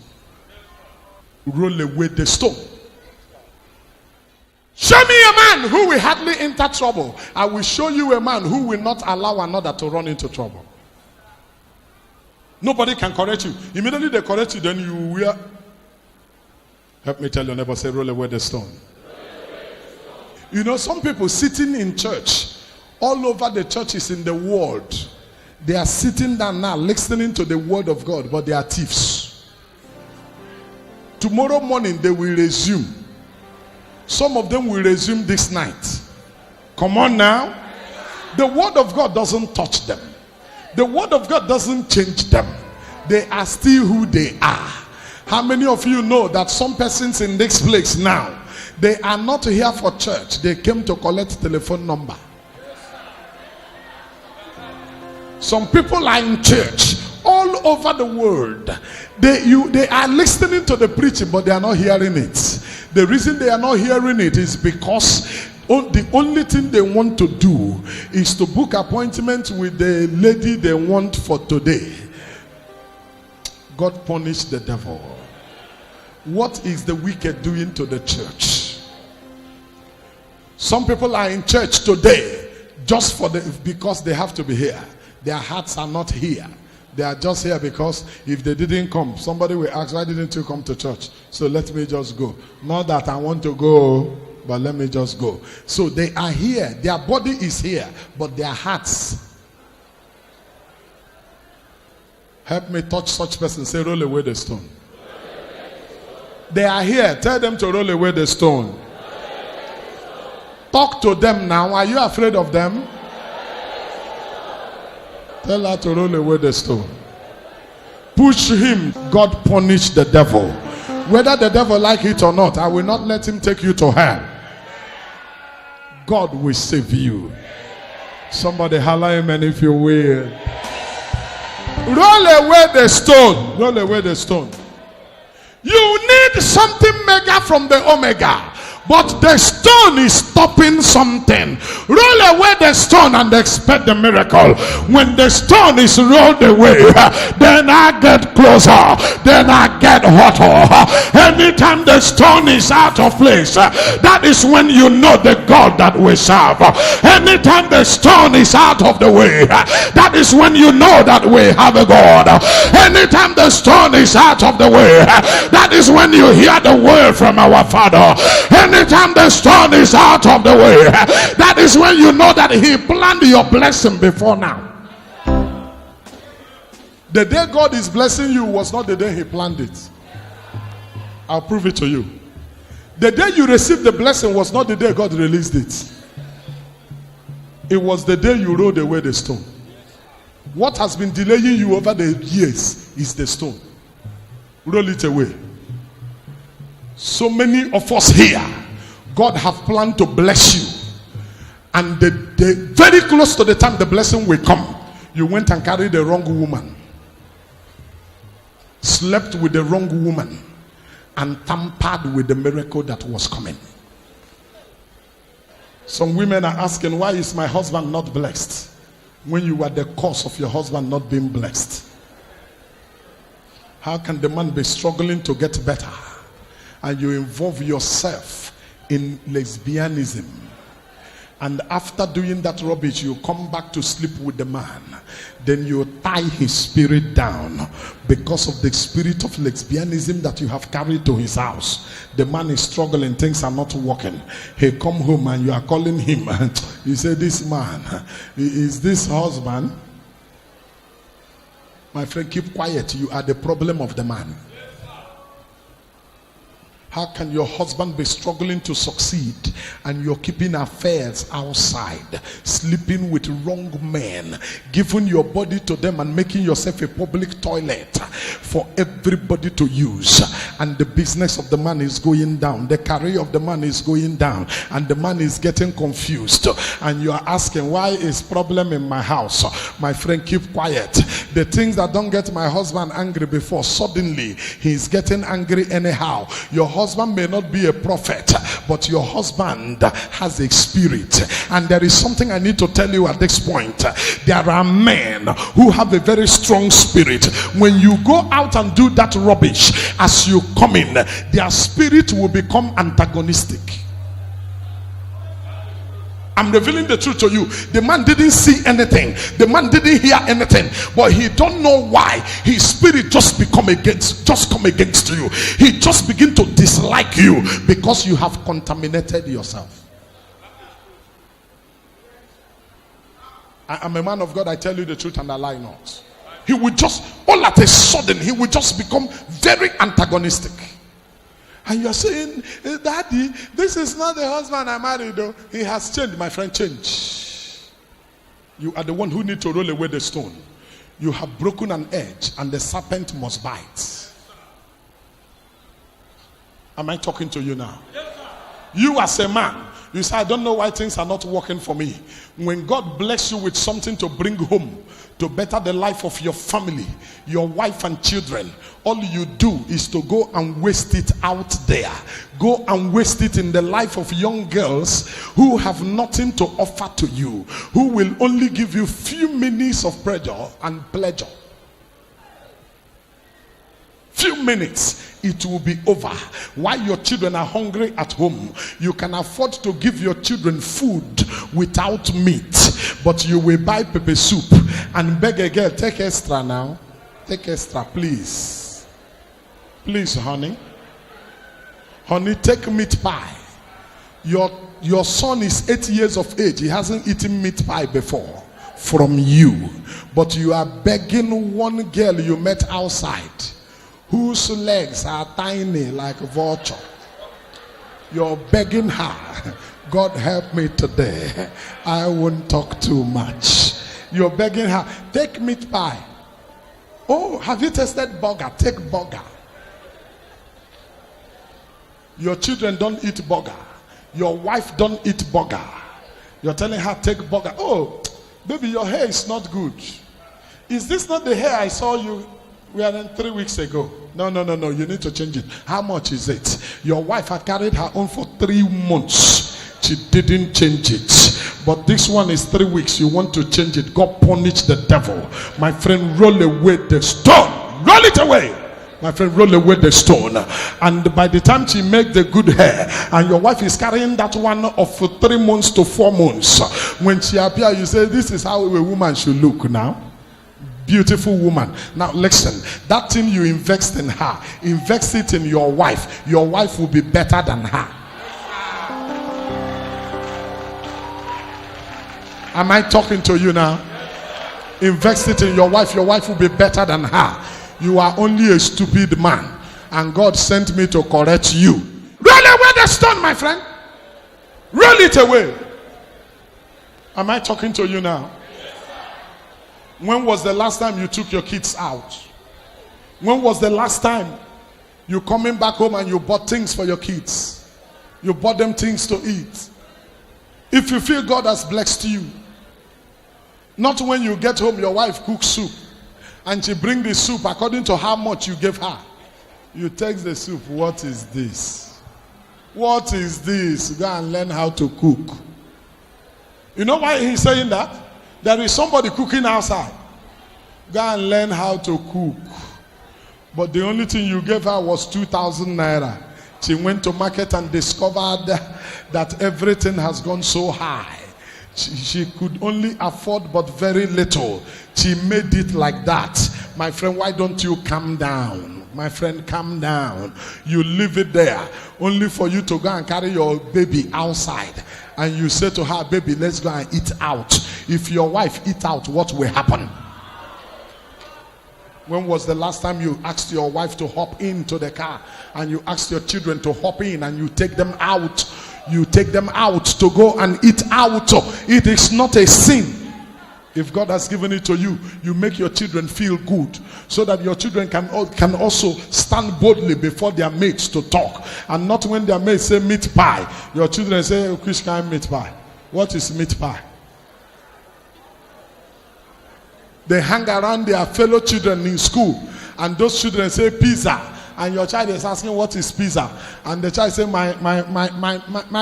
Roll away the stone. Show me a man who will hardly enter trouble. I will show you a man who will not allow another to run into trouble. Nobody can correct you. Immediately they correct you, then you will. Help me tell your neighbor, say, roll away the stone. You know, some people sitting in church, all over the churches in the world, they are sitting down now listening to the word of God, but they are thieves. Tomorrow morning they will resume. Some of them will resume this night. Come on now. The word of God doesn't touch them. The word of God doesn't change them. They are still who they are. How many of you know that some persons in this place now, they are not here for church. They came to collect telephone number. Some people are in church all over the world. They are listening to the preaching, but they are not hearing it. The reason they are not hearing it is because the only thing they want to do is to book appointment with the lady they want for today. God punished the devil. What is the wicked doing to the church? Some people are in church today just because they have to be here. Their hearts are not here. They are just here because if they didn't come, somebody will ask, why didn't you come to church? So let me just go. Not that I want to go, but let me just go. So they are here. Their body is here, but their hearts. Help me touch such person. Say, roll away the stone. They are here. Tell them to roll away the stone. Talk to them now. Are you afraid of them? Tell her to roll away the stone. Push him. God punished the devil. Whether the devil like it or not, I will not let him take you to hell. God will save you. Somebody holler amen if you will. Roll away the stone. Roll away the stone. You need something mega from the omega, but the stone is stopping something. Roll away the stone and expect the miracle. When the stone is rolled away, then I get closer, then I get hotter. Anytime the stone is out of place, that is when you know the God that we serve. Anytime the stone is out of the way, that is when you know that we have a God. Anytime the stone is out of the way, that is when you hear the word from our Father. Anytime the stone is out of the way, that is when you know that he planned your blessing before now. The day God is blessing you was not the day he planned it. I'll prove it to you. The day you received the blessing was not the day God released it. It was the day you rolled away the stone. What has been delaying you over the years is the stone. Roll it away. So many of us here, God have planned to bless you, and the very close to the time the blessing will come, you went and carried the wrong woman, slept with the wrong woman, and tampered with the miracle that was coming. Some women are asking, why is my husband not blessed? When you are the cause of your husband not being blessed. How can the man be struggling to get better and you involve yourself in lesbianism, and after doing that rubbish you come back to sleep with the man, then you tie his spirit down because of the spirit of lesbianism that you have carried to his house. The man is struggling, things are not working. He come home and you are calling him. You say, this man, is this husband? My friend, keep quiet. You are the problem of the man. How can your husband be struggling to succeed and you're keeping affairs outside, sleeping with wrong men, giving your body to them and making yourself a public toilet for everybody to use, and the business of the man is going down, the career of the man is going down, and the man is getting confused, and you are asking, why is problem in my house? My friend, keep quiet. The things that don't get my husband angry before, suddenly he's getting angry anyhow. Your husband may not be a prophet, but your husband has a spirit. And there is something I need to tell you at this point. There are men who have a very strong spirit. When you go out and do that rubbish, as you come in, their spirit will become antagonistic. I'm revealing the truth to you. The man didn't see anything. The man didn't hear anything. But he don't know why. His spirit just come against you. He just begin to dislike you because you have contaminated yourself. I'm a man of God. I tell you the truth and I lie not. He would just, all at a sudden, he would just become very antagonistic. And you're saying, Daddy, this is not the husband I married though. He has changed, my friend, change. You are the one who need to roll away the stone. You have broken an edge and the serpent must bite. Am I talking to you now? You as a man, you say, I don't know why things are not working for me. When God bless you with something to bring home, to better the life of your family, your wife and children, all you do is to go and waste it out there. Go and waste it in the life of young girls who have nothing to offer to you, who will only give you few minutes of pleasure. Few minutes, it will be over. While your children are hungry at home, you can afford to give your children food without meat, but you will buy pepper soup and beg a girl, take extra now, take extra, please, honey, take meat pie. Your son is 8 years of age. He hasn't eaten meat pie before from you, but you are begging one girl you met outside, whose legs are tiny like a vulture. You're begging her, God help me today, I won't talk too much. You're begging her, take meat pie. Oh, have you tasted burger? Take burger. Your children don't eat burger. Your wife don't eat burger. You're telling her, take burger. Oh, baby, your hair is not good. Is this not the hair I saw you wearing 3 weeks ago? No, you need to change it. How much is it? Your wife had carried her own for 3 months. She didn't change it. But this one is 3 weeks. You want to change it. God punish the devil. My friend, roll away the stone. Roll it away. My friend, roll away the stone. And by the time she makes the good hair, and your wife is carrying that one of 3 months to 4 months, when she appears, you say, this is how a woman should look now. Beautiful woman. Now listen, that thing you invest in her, invest it in your wife. Your wife will be better than her. Am I talking to you now? Invest it in your wife. Your wife will be better than her. You are only a stupid man, and God sent me to correct you. Roll away the stone, my friend. Roll it away. Am I talking to you now? When was the last time you took your kids out? When was the last time you coming back home and you bought things for your kids? You bought them things to eat. If you feel God has blessed you, not when you get home, your wife cooks soup and she bring the soup according to how much you gave her. You take the soup. What is this? What is this? Go and learn how to cook. You know why he's saying that? There is somebody cooking outside. Go and learn how to cook. But the only thing you gave her was 2,000 naira. She went to market and discovered that everything has gone so high. She could only afford but very little. She made it like that. My friend, why don't you calm down? My friend, calm down. You leave it there only for you to go and carry your baby outside. And you say to her, baby, let's go and eat out. If your wife eat out, what will happen? When was the last time you asked your wife to hop into the car and you asked your children to hop in and you take them out? You take them out to go and eat out. It is not a sin. If God has given it to you, you make your children feel good so that your children can also stand boldly before their mates to talk. And not when their mates say meat pie, your children say, oh, which kind of meat pie? What is meat pie? They hang around their fellow children in school, and those children say pizza, and your child is asking what is pizza, and the child say my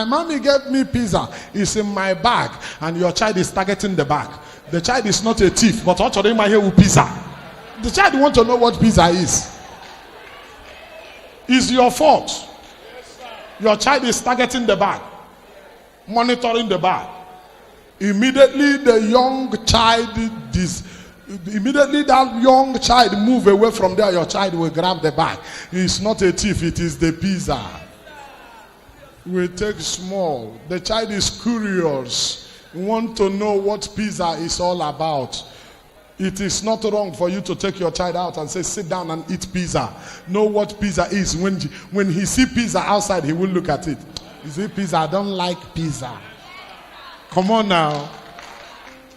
mommy gave me pizza, it's in my bag, and your child is targeting the bag. The child is not a thief, but what are they here with pizza? The child want to know what pizza is. It's your fault. Your child is targeting the bag, monitoring the bag. Immediately that young child move away from there, your child will grab the bag. It's not a thief, it is the pizza. We take small. The child is curious, want to know what pizza is all about. It is not wrong for you to take your child out and say, sit down and eat pizza. Know what pizza is. When he see pizza outside, he will look at it. You see pizza, I don't like pizza. Come on now.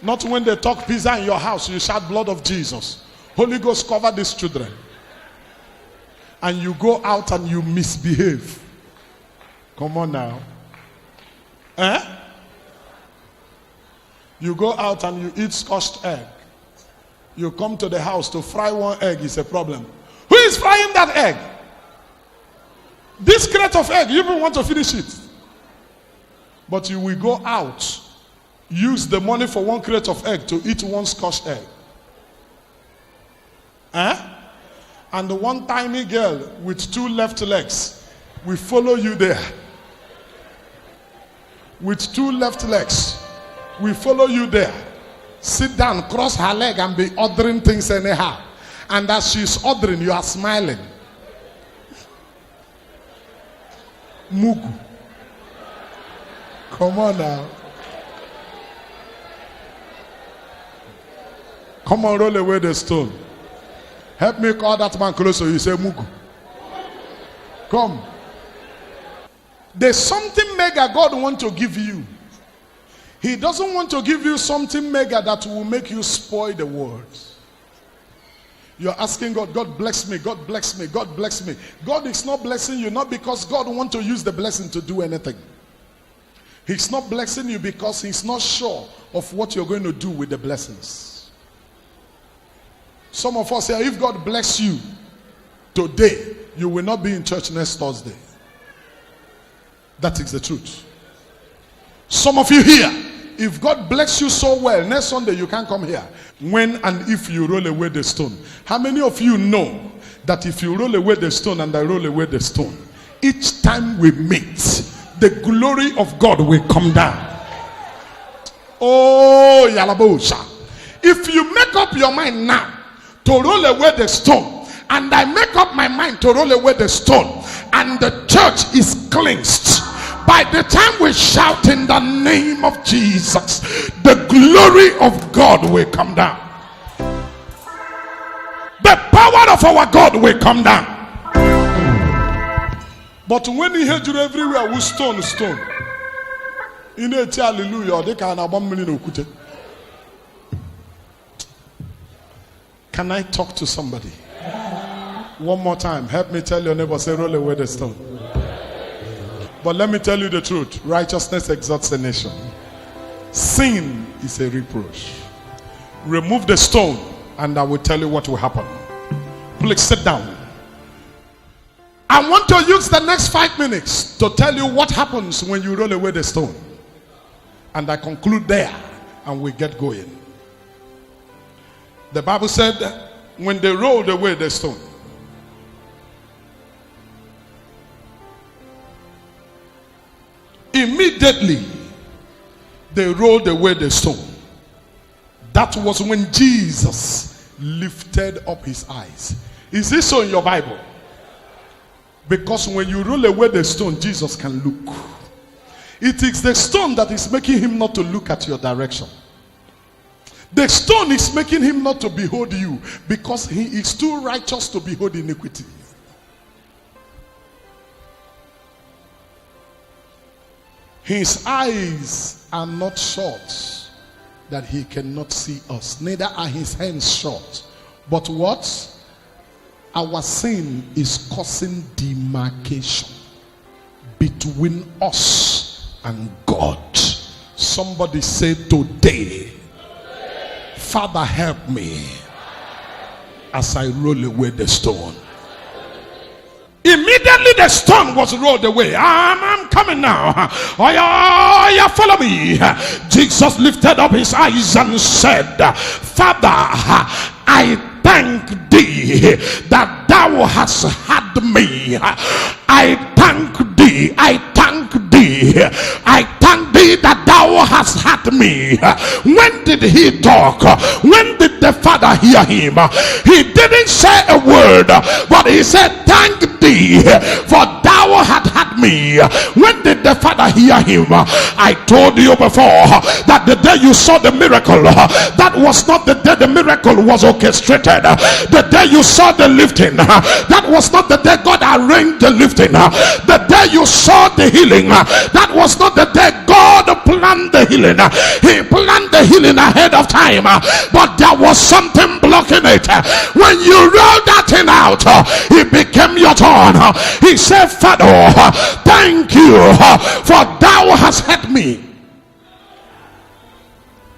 Not when they talk pizza in your house, you shout blood of Jesus. Holy Ghost, cover these children. And you go out and you misbehave. Come on now. You go out and you eat scotched egg. You come to the house to fry one egg is a problem. Who is frying that egg? This crate of egg, you even want to finish it. But you will go out, use the money for one crate of egg to eat one scotched egg. And the one tiny girl with 2 left legs will follow you there. With 2 left legs, we follow you there. Sit down, cross her leg and be ordering things anyhow. And as she's ordering, you are smiling. Mugu. Come on now. Come on, roll away the stone. Help me call that man closer. You say Mugu. Come. There's something mega God wants to give you. He doesn't want to give you something mega that will make you spoil the world. You're asking God, God bless me, God bless me, God bless me. God is not blessing you not because God wants to use the blessing to do anything. He's not blessing you because he's not sure of what you're going to do with the blessings. Some of us say, if God bless you today, you will not be in church next Thursday. That is the truth. Some of you here, if God bless you so well, next Sunday you can't come here. When and if you roll away the stone. How many of you know that if you roll away the stone and I roll away the stone, each time we meet, the glory of God will come down? Oh, Yalabosha. If you make up your mind now to roll away the stone, and I make up my mind to roll away the stone, and the church is cleansed, by the time we shout in the name of Jesus, the glory of God will come down. The power of our God will come down. But when he heard you everywhere, we stone. In a hallelujah, they can have 1 million okute. Can I talk to somebody? One more time. Help me tell your neighbor, say, roll away the stone. But let me tell you the truth. Righteousness exalts a nation. Sin is a reproach. Remove the stone and I will tell you what will happen. Please sit down. I want to use the next 5 minutes to tell you what happens when you roll away the stone. And I conclude there and we get going. The Bible said when they rolled away the stone, immediately they rolled away the stone. That was when Jesus lifted up his eyes. Is this so in your Bible? Because when you roll away the stone, Jesus can look. It is the stone that is making him not to look at your direction. The stone is making him not to behold you because he is too righteous to behold iniquity. His eyes are not short that he cannot see us, neither are his hands short. But what? Our sin is causing demarcation between us and God. Somebody say today, Father, help me as I roll away the stone. Immediately the stone was rolled away. I'm coming now. Oh, yeah, follow me. Jesus lifted up his eyes and said, Father, I thank thee that thou hast had me. I thank thee. I thank thee. I thank thee that thou hast had me. When did he talk? When did the Father hear him? He didn't say a word, but he said, thank thee, for thou hast had me. When did the Father hear him? I told you before that the day you saw the miracle, that was not the day the miracle was orchestrated. The day you saw the lifting, that was not the day God arranged the lifting. The day you saw the healing, that was not the day God planned the healing. He planned the healing ahead of time, but there was something blocking it. When you rolled that thing out, it became your turn. He said, Father, thank you, for thou hast heard me.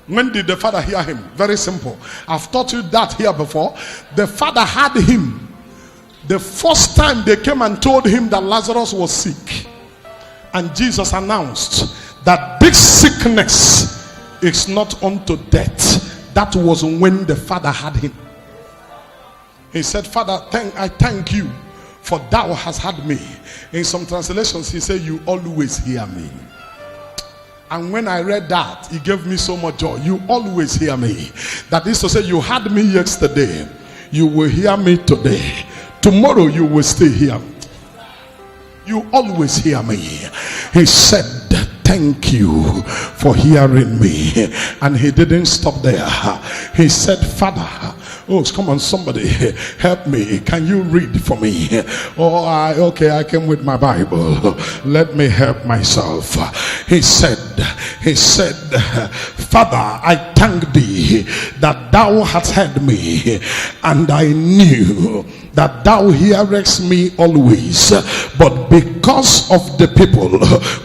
When did the Father hear him? Very simple. I've taught you that here before. The Father had him the first time they came and told him that Lazarus was sick. And Jesus announced that this sickness is not unto death. That was when the Father had him. He said, Father, I thank you, for thou hast had me. In some translations, he said, you always hear me. And when I read that, it gave me so much joy. You always hear me. That is to say, you had me yesterday, you will hear me today. Tomorrow you will still hear me. You always hear me. He said, thank you for hearing me. And he didn't stop there. He said, Father, oh, come on, somebody help me. Can you read for me? Oh, okay, I came with my Bible. Let me help myself. He said, Father, I thank thee that thou hast heard me, and I knew that thou hearest me always, but because of the people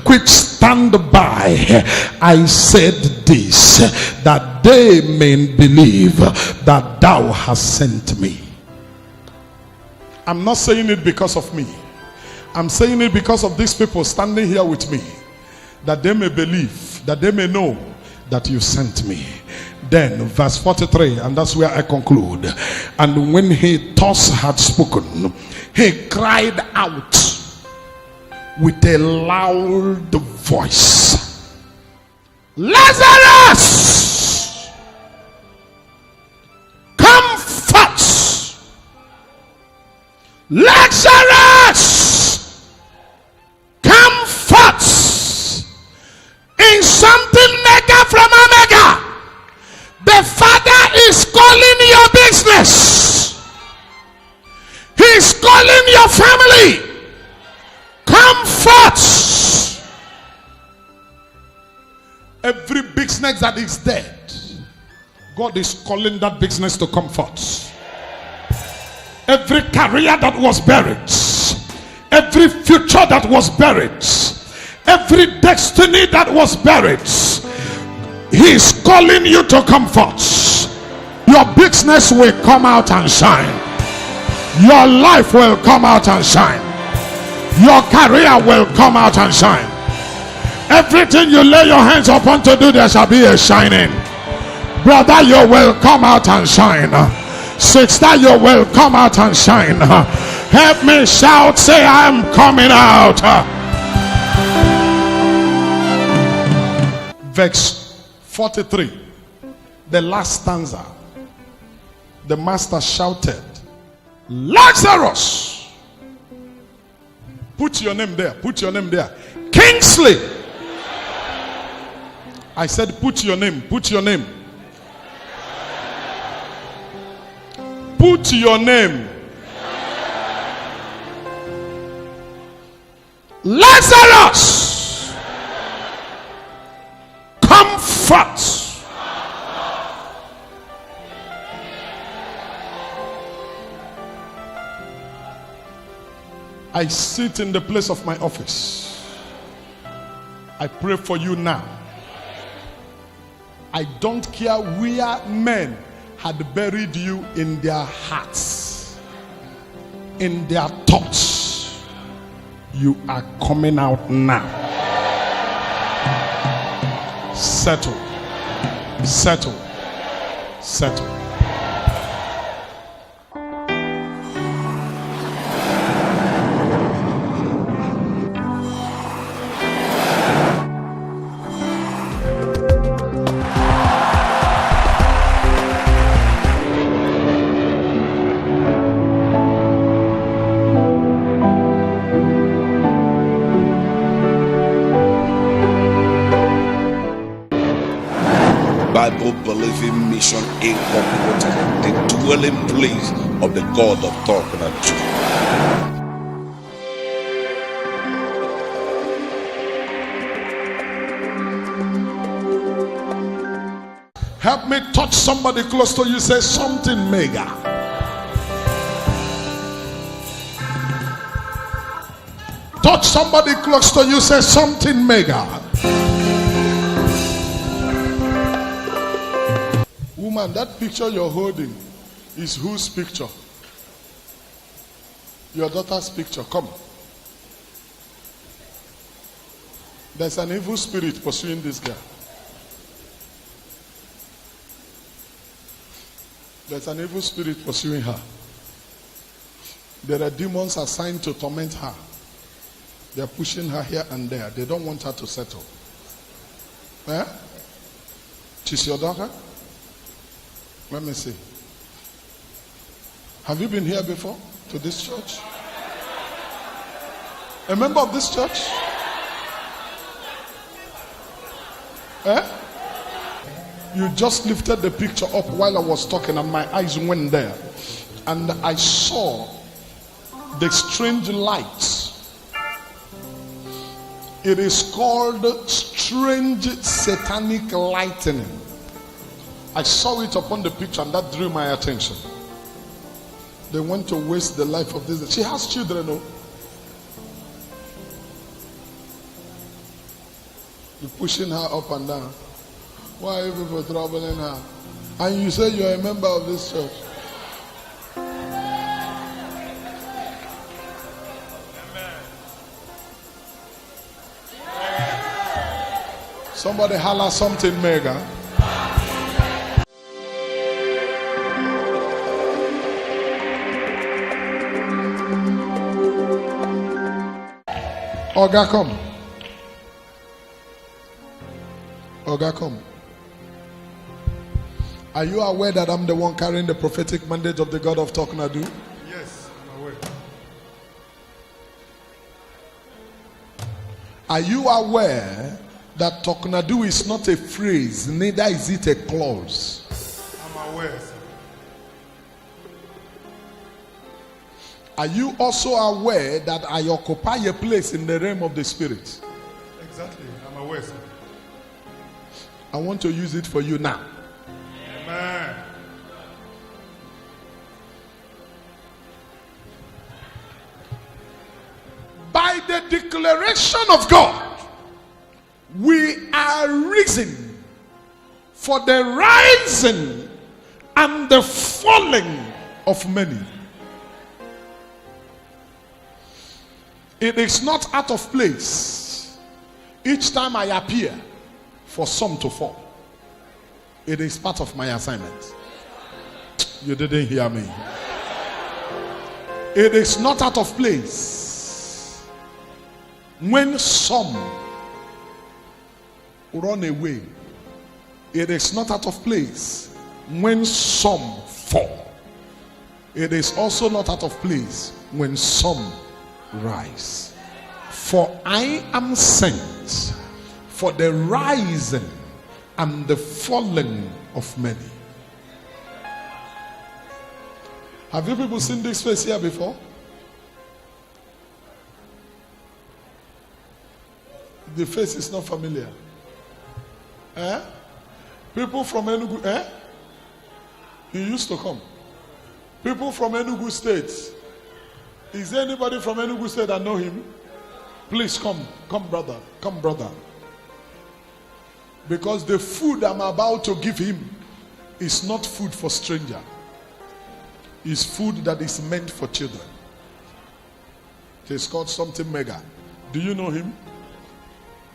which stand by, I said this, that they may believe that thou hast sent me. I'm not saying it because of me. I'm saying it because of these people standing here with me, that they may believe, that they may know that you sent me. Then verse 43, and that's where I conclude. And when he thus had spoken, he cried out with a loud voice, Lazarus, come forth. Lazarus, come forth. In something mega from Omega, the Father is calling your business. He's calling your family. Come forth. Every business that is dead, God is calling that business to come forth. Every career that was buried, every future that was buried, every destiny that was buried, He's calling you to come forth. Your business will come out and shine. Your life will come out and shine. Your career will come out and shine. Everything you lay your hands upon to do, there shall be a shining. Brother, you will come out and shine. Sister, you will come out and shine. Help me shout, say, I'm coming out. Verse 43, the last stanza. The master shouted, Lazarus, put your name there, put your name there. Kingsley, I said put your name, put your name. Put your name. Lazarus, come forth. I sit in the place of my office. I pray for you now. I don't care where men had buried you in their hearts, in their thoughts. You are coming out now. Settle, settle, settle. Bible-believing mission incorporated, the dwelling place of the God of Talknado. Help me touch somebody close to you. Say something mega. Touch somebody close to you. Say something mega. Woman, that picture you're holding is whose picture? Your daughter's picture. Come. There's an evil spirit pursuing this girl. There's an evil spirit pursuing her. There are demons assigned to torment her. They're pushing her here and there. They don't want her to settle. Eh? She's your daughter? Let me see. Have you been here before to this church? A member of this church? Eh? You just lifted the picture up while I was talking and my eyes went there. And I saw the strange light. It is called strange satanic lightning. I saw it upon the picture and that drew my attention. They want to waste the life of this. She has children, no? You're pushing her up and down. Why are you people troubling her? And you say you're a member of this church. Somebody holler something mega. Oga, come. Oga, come. Are you aware that I'm the one carrying the prophetic mandate of the God of Talknado? Yes, I'm aware. Are you aware that Talknado is not a phrase, neither is it a clause? I'm aware, sir. Are you also aware that I occupy a place in the realm of the spirit? Exactly, I'm aware, sir. I want to use it for you now. Amen. By the declaration of God, we are risen for the rising and the falling of many. It is not out of place each time I appear for some to fall. It is part of my assignment. You didn't hear me. It is not out of place when some run away. It is not out of place when some fall. It is also not out of place when some rise. For I am sent for the rising and the falling of many. Have you people seen this face here before? The face is not familiar. Eh? People from Enugu, He used to come. People from Enugu State. Is there anybody from Enugu State that know him? Please come. Come, brother. Come, brother. Because the food I'm about to give him is not food for stranger. It's food that is meant for children. It is called something mega. Do you know him?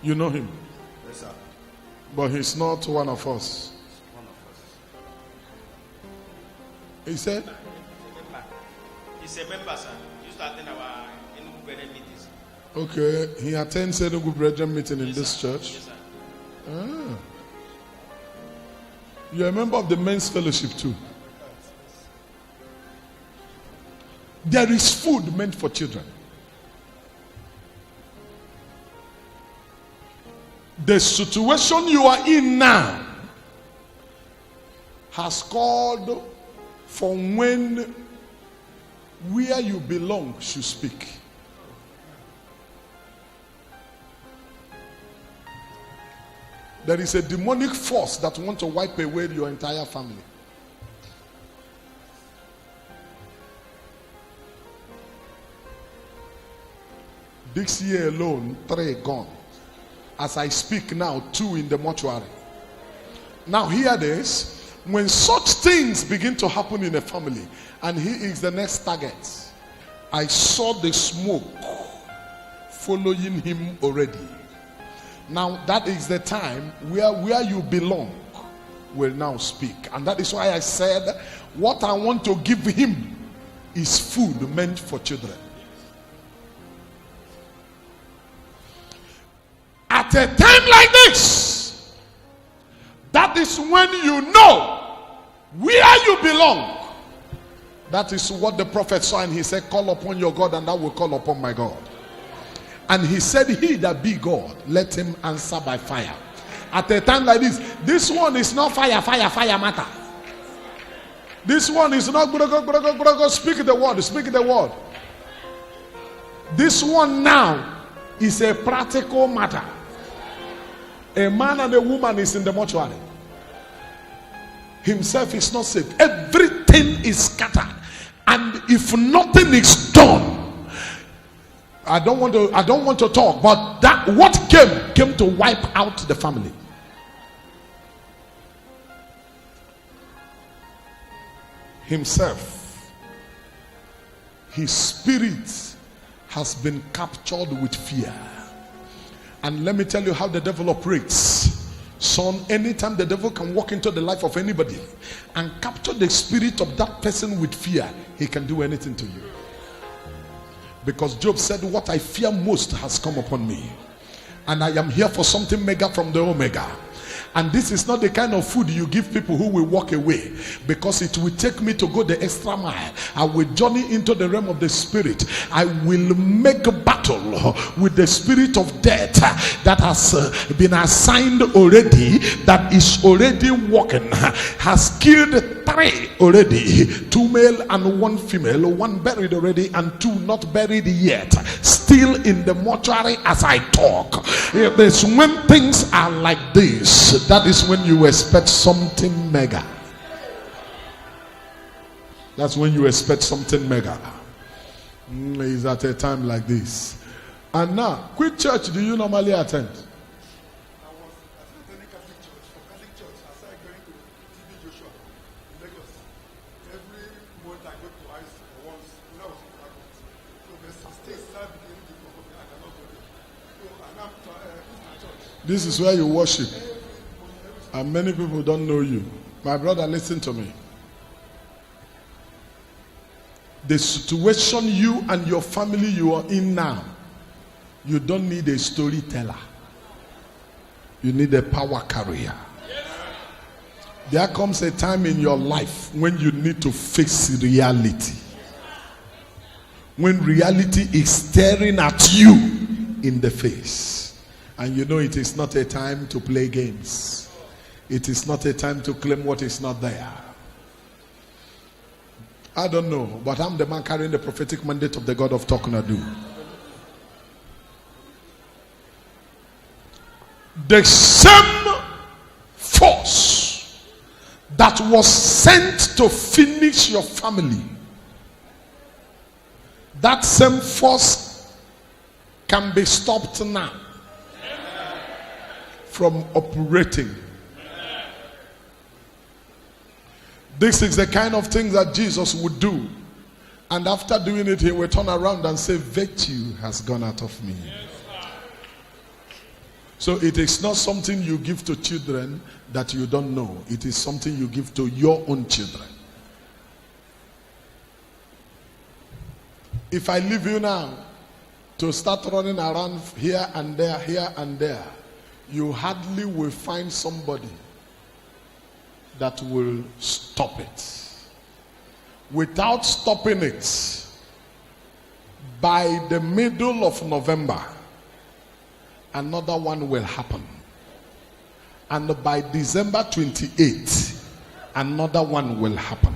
You know him? Yes, sir. But he's not one of us. One of us. He said? He's a member, sir. He used to attend our Enugu Brethren meetings. Okay, he attends Enugu Brethren meeting in this church. Yes, sir. Ah. You're a member of the men's fellowship too. There is food meant for children. The situation you are in now has called for when where you belong should speak. There is a demonic force that wants to wipe away your entire family. This year alone, 3 gone. As I speak now, 2 in the mortuary. Now hear this. When such things begin to happen in a family, and he is the next target, I saw the smoke following him already. Now that is the time where you belong will now speak. And that is why I said what I want to give him is food meant for children. At a time like this, that is when you know where you belong. That is what the prophet saw, and he said, call upon your God and I will call upon my God. And he said, he that be God, let him answer by fire. At a time like this one is not fire matter. This one is not speak the word. This one now is a practical matter. A man and a woman is in the mortuary. Himself is not saved. Everything is scattered. And if nothing is done, I don't want to talk, but that what came to wipe out the family. Himself, his spirit has been captured with fear. And let me tell you how the devil operates. Son, anytime the devil can walk into the life of anybody and capture the spirit of that person with fear, he can do anything to you. Because Job said, what I fear most has come upon me. And I am here for something mega from the Omega. And this is not the kind of food you give people who will walk away, because it will take me to go the extra mile. I will journey into the realm of the spirit. I will make a battle with the spirit of death that has been assigned already, that is already walking, has killed 3 already, 2 male and 1 female, 1 buried already and 2 not buried yet, still in the mortuary as I talk. It is when things are like this, that is when you expect something mega. That's when you expect something mega. It's at a time like this. And now, which church do you normally attend? This is where you worship. And many people don't know you. My brother, listen to me. The situation you and your family you are in now, you don't need a storyteller. You need a power carrier. There comes a time in your life when you need to face reality. When reality is staring at you in the face. And you know it is not a time to play games. It is not a time to claim what is not there. I don't know, but I'm the man carrying the prophetic mandate of the God of Talknado. The same force that was sent to finish your family, that same force can be stopped now from operating. This is the kind of thing that Jesus would do. And after doing it, he will turn around and say, virtue has gone out of me. So it is not something you give to children that you don't know. It is something you give to your own children. If I leave you now to start running around here and there, you hardly will find somebody that will stop it. Without stopping it, by the middle of November, another one will happen. And by December 28th, another one will happen.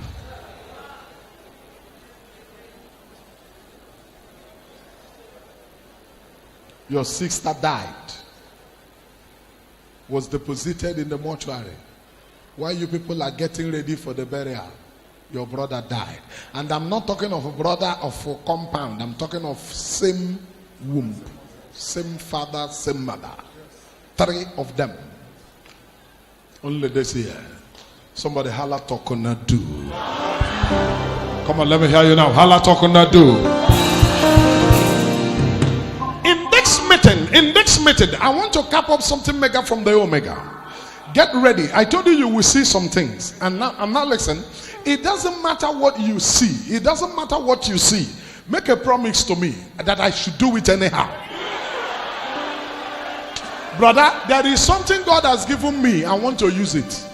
Your sister died, was deposited in the mortuary. While you people are getting ready for the burial, your brother died. And I'm not talking of a brother of a compound. I'm talking of same womb, same father, same mother. 3 of them. Only this year. Somebody holla Talknado. Come on, let me hear you now. Holla Talknado. In this meeting, I want to cap up something mega from the Omega. Get ready. I told you will see some things. And now listen. It doesn't matter what you see. It doesn't matter what you see. Make a promise to me that I should do it anyhow. Brother, there is something God has given me. I want to use it.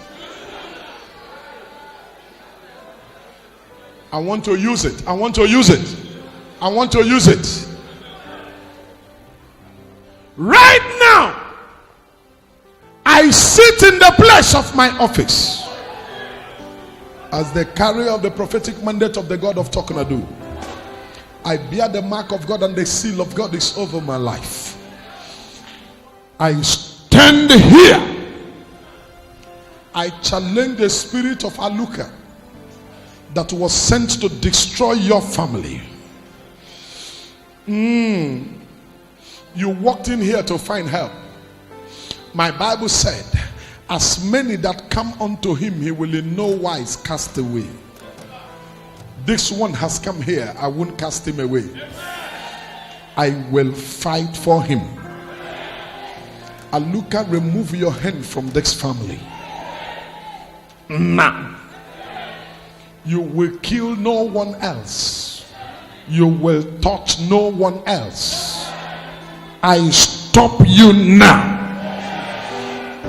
I want to use it. I want to use it. I want to use it. Right now, I sit in the place of my office as the carrier of the prophetic mandate of the God of Talknado. I bear the mark of God and the seal of God is over my life. I stand here. I challenge the spirit of Aluka that was sent to destroy your family. You walked in here to find help. My Bible said, as many that come unto him, he will in no wise cast away. This one has come here. I won't cast him away. I will fight for him. Aluka, remove your hand from this family. Now, you will kill no one else. You will touch no one else. I stop you now.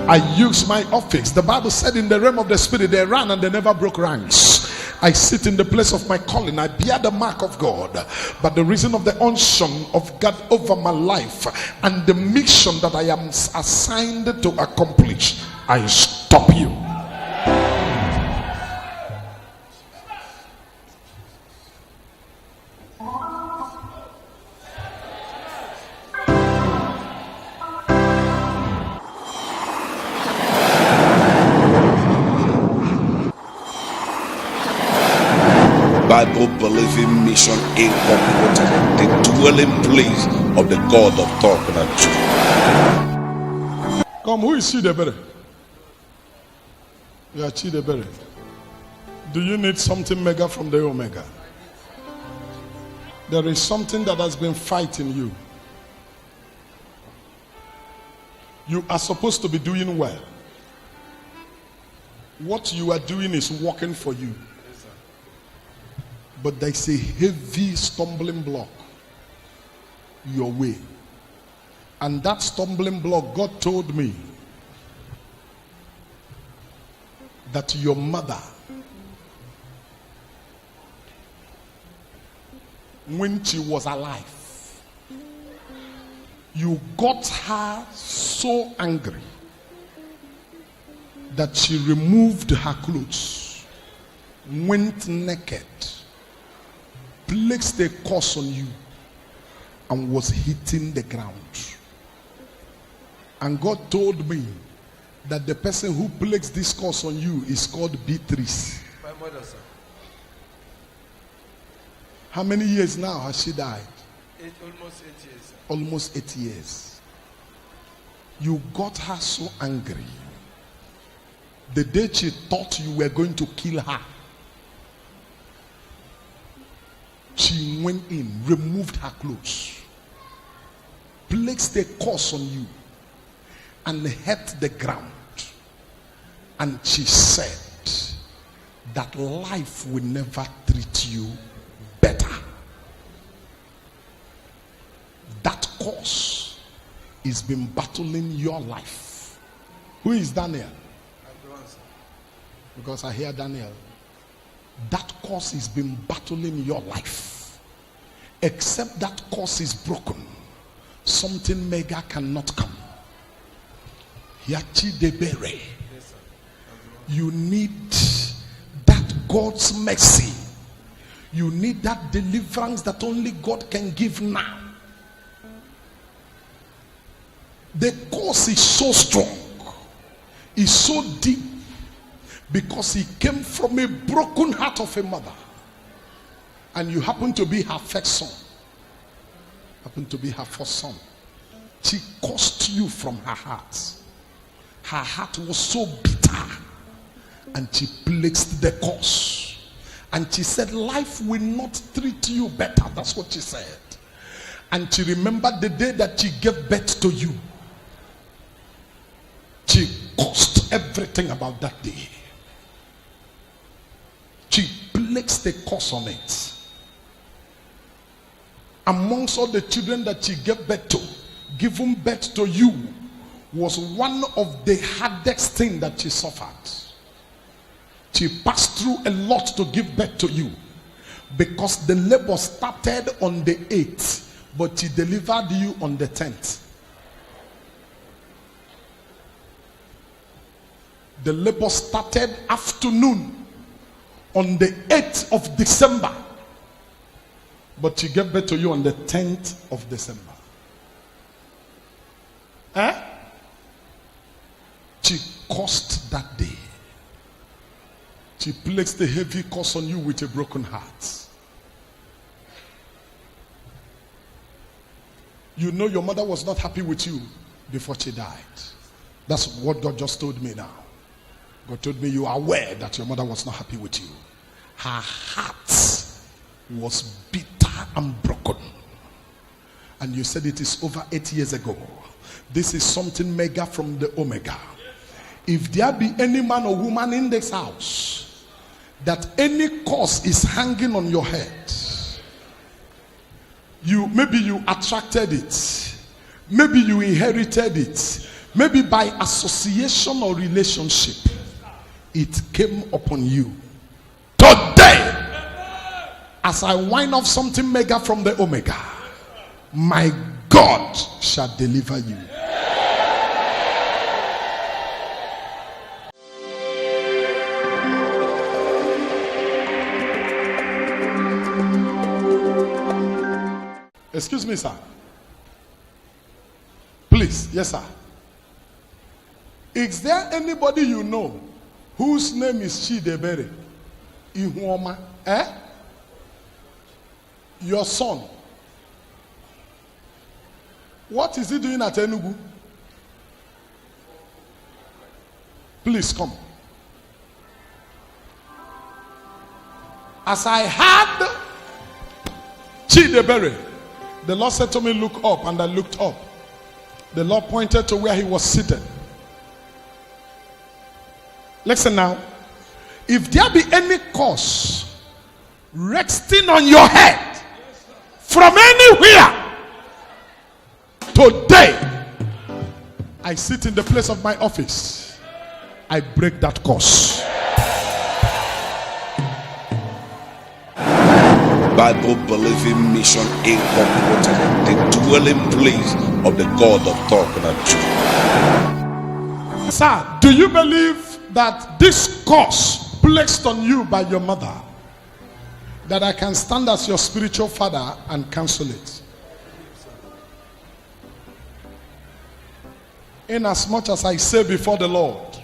I use my office. The Bible said in the realm of the spirit, they ran and they never broke ranks. I sit in the place of my calling. I bear the mark of God. But the reason of the unction of God over my life and the mission that I am assigned to accomplish, I stop you. Bible-believing mission incorporated, the dwelling place of the God of Talknado. Come, who is Chidebere? You are Chidebere. Do you need something mega from the Omega? There is something that has been fighting you. You are supposed to be doing well. What you are doing is working for you. But there's a heavy stumbling block your way. And that stumbling block, God told me that your mother, when she was alive, you got her so angry that she removed her clothes, went naked, placed a curse on you, and was hitting the ground. And God told me that the person who placed this curse on you is called Beatrice. My mother, sir. How many years now has she died? Almost 8 years, sir. Almost 8 years. You got her so angry. The day she thought you were going to kill her, she went in, removed her clothes, placed a curse on you, and hit the ground. And she said that life will never treat you better. That curse is been battling your life. Who is Daniel? Because I hear Daniel. That curse has been battling your life. Except that curse is broken, something mega cannot come. Yachi Debere. You need that God's mercy. You need that deliverance that only God can give now. The curse is so strong, is so deep, because he came from a broken heart of a mother. And you happen to be her first son. Happen to be her first son. She cursed you from her heart. Her heart was so bitter. And she placed the curse. And she said, life will not treat you better. That's what she said. And she remembered the day that she gave birth to you. She cursed everything about that day. She placed a curse on it. Amongst all the children that she gave birth to, giving birth to you was one of the hardest things that she suffered. She passed through a lot to give birth to you, because the labor started on the 8th, but she delivered you on the 10th. The labor started afternoon on the 8th of December, but she gave birth to you on the 10th of December. She cursed that day. She placed a heavy curse on you with a broken heart. You know your mother was not happy with you before she died. That's what God just told me now. God told me you are aware that your mother was not happy with you. Her heart was bitter and broken. And you said it is over 8 years ago. This is something mega from the Omega. If there be any man or woman in this house that any curse is hanging on your head, maybe you attracted it, maybe you inherited it, maybe by association or relationship, it came upon you. Today, as I wind up something mega from the Omega, my God shall deliver you. Excuse me, sir. Please, yes, sir. Is there anybody you know whose name is Chidebere? Ihuoma? Your son. What is he doing at Enugu? Please come. As I had Chidebere. The Lord said to me, look up, and I looked up. The Lord pointed to where he was seated. Listen now. If there be any cause resting on your head from anywhere, today I sit in the place of my office. I break that curse. Bible believing mission incorporated, the dwelling place of the God of Talknado. Sir, do you believe that this curse placed on you by your mother, that I can stand as your spiritual father and cancel it? In as much as I say before the Lord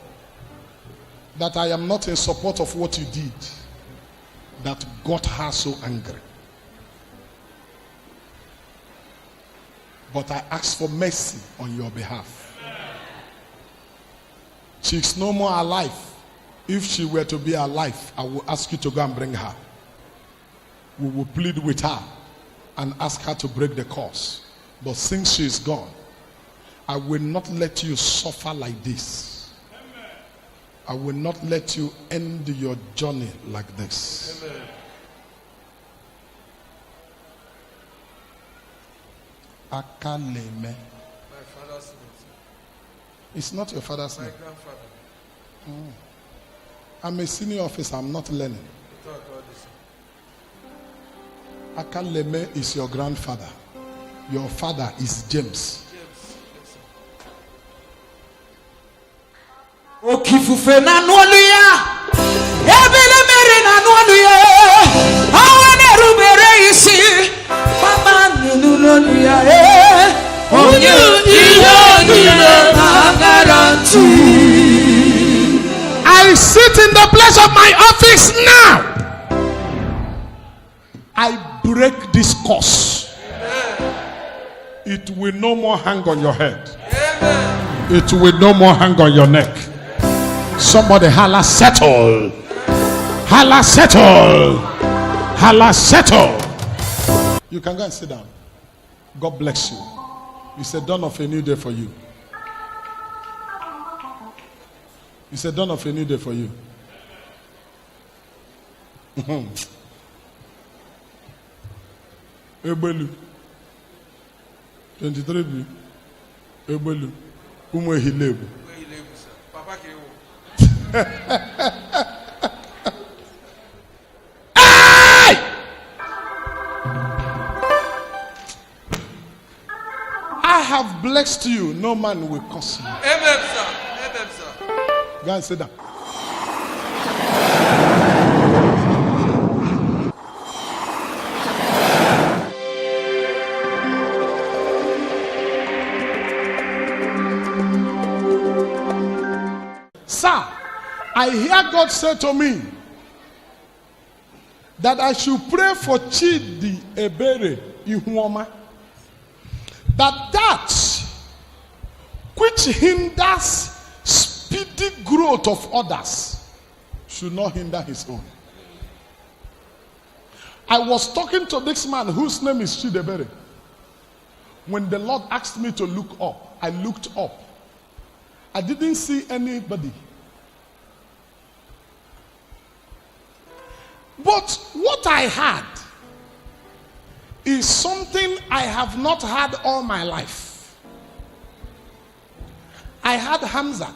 that I am not in support of what you did, that got her so angry. But I ask for mercy on your behalf. She's no more alive. If she were to be alive, I will ask you to go and bring her. We will plead with her and ask her to break the curse. But since she is gone, I will not let you suffer like this. I will not let you end your journey like this. Amen. Akaleme. My father's name. It's not your father's My name. grandfather. I'm a senior officer. I'm not learning. Talk about this. Akaleme is your grandfather. Your father is James. James. Yes, sir. Okifufe na nuoluya ebele mere na nuoluya awane rubere isi mama nuoluya onye ihe niile na garanti. I sit in the place of my office now. I break this curse. It will no more hang on your head. Amen. It will no more hang on your neck. Somebody holla settle. Holla settle. Holla settle. You can go and sit down. God bless you. It's a dawn of a new day for you. It's a dawn of a new day for you. Ebelu 23 Ebelu Umu Ehilebu. Where you live, sir? Papa Kewo. Hey! I have blessed you. No man will curse you. Amen, sir. Amen, sir. Go and sit down. Sir, I hear God say to me that I should pray for Chidi Ebere Ihuoma, that which hinders speedy growth of others should not hinder his own. I was talking to this man whose name is Chidebere. When the Lord asked me to look up, I looked up. I didn't see anybody. But what I had is something I have not had all my life. I had Hamzat.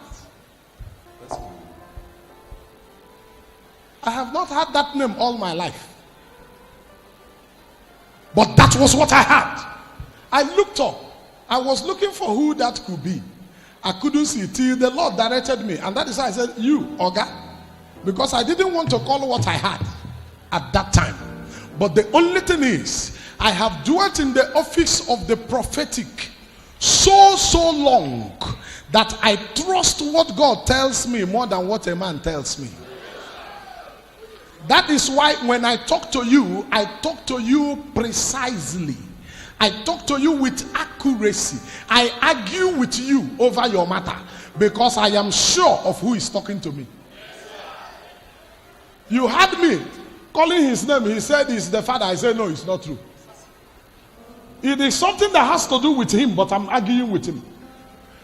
I have not had that name all my life. But that was what I had. I looked up. I was looking for who that could be. I couldn't see till the Lord directed me. And that is why I said, you, Oga. Because I didn't want to call what I had at that time. But the only thing is, I have dwelt in the office of the prophetic so long that I trust what God tells me more than what a man tells me. That is why when I talk to you precisely. I talk to you with accuracy. I argue with you over your matter because I am sure of who is talking to me. You had me calling his name. He said he's the father. I said no, it's not true. It is something that has to do with him, but I'm arguing with him.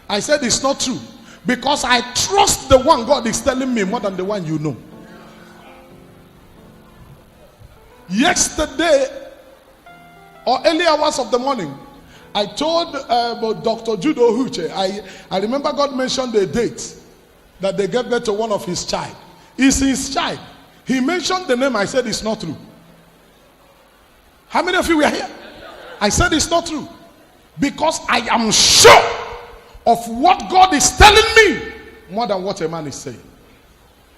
I said it's not true because I trust the one God is telling me more than the one you know. Yesterday or early hours of the morning, I told Dr. Judo Huche, I remember God mentioned the date that they gave birth to one of his child. It's his child. He mentioned the name. I said it's not true. How many of you were here? I said it's not true because I am sure of what God is telling me more than what a man is saying.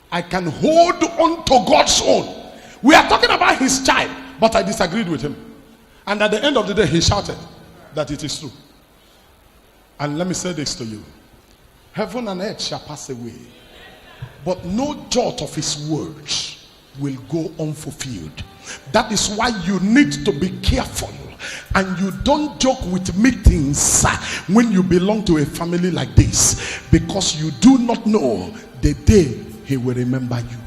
I can hold on to God's own. We are talking about his child, but I disagreed with him. And at the end of the day, he shouted that it is true. And let me say this to you. Heaven and earth shall pass away, but no jot of his words will go unfulfilled. That is why you need to be careful and you don't joke with meetings when you belong to a family like this, because you do not know the day he will remember you.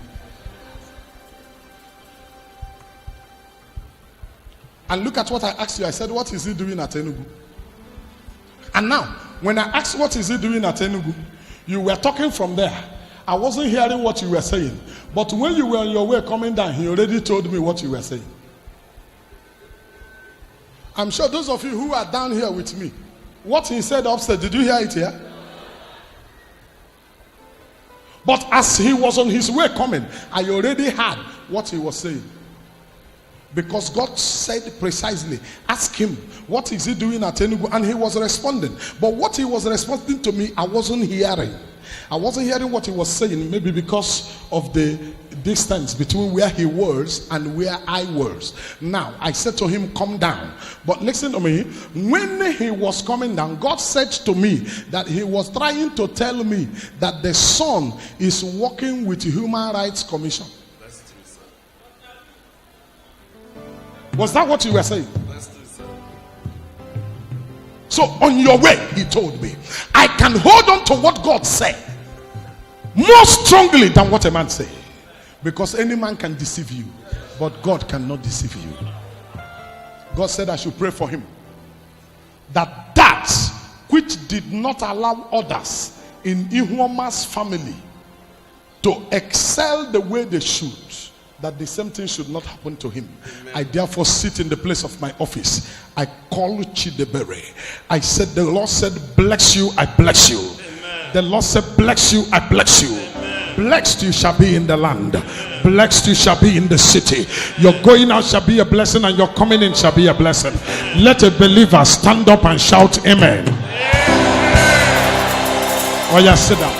And look at what I asked you. I said, what is he doing at Enugu? And now, when I asked what is he doing at Enugu, you were talking from there. I wasn't hearing what you were saying. But when you were on your way coming down, he already told me what you were saying. I'm sure those of you who are down here with me, what he said upstairs, did you hear it here? But as he was on his way coming, I already heard what he was saying. Because God said precisely, ask him, what is he doing at Enugu? And he was responding. But what he was responding to me, I wasn't hearing. I wasn't hearing what he was saying, maybe because of the distance between where he was and where I was. Now, I said to him, come down. But listen to me. When he was coming down, God said to me that he was trying to tell me that the son is working with the Human Rights Commission. Was that what you were saying? So on your way, he told me, I can hold on to what God said more strongly than what a man said. Because any man can deceive you, but God cannot deceive you. God said I should pray for him, that which did not allow others in Ihuoma's family to excel the way they should, that the same thing should not happen to him. Amen. I therefore sit in the place of my office. I call Chidebere. I said, the Lord said, bless you, I bless you. Amen. The Lord said, bless you, I bless you. Amen. Blessed you shall be in the land. Amen. Blessed you shall be in the city. Your going out shall be a blessing and your coming in shall be a blessing. Amen. Let a believer stand up and shout amen. Amen. Oh yeah, sit down.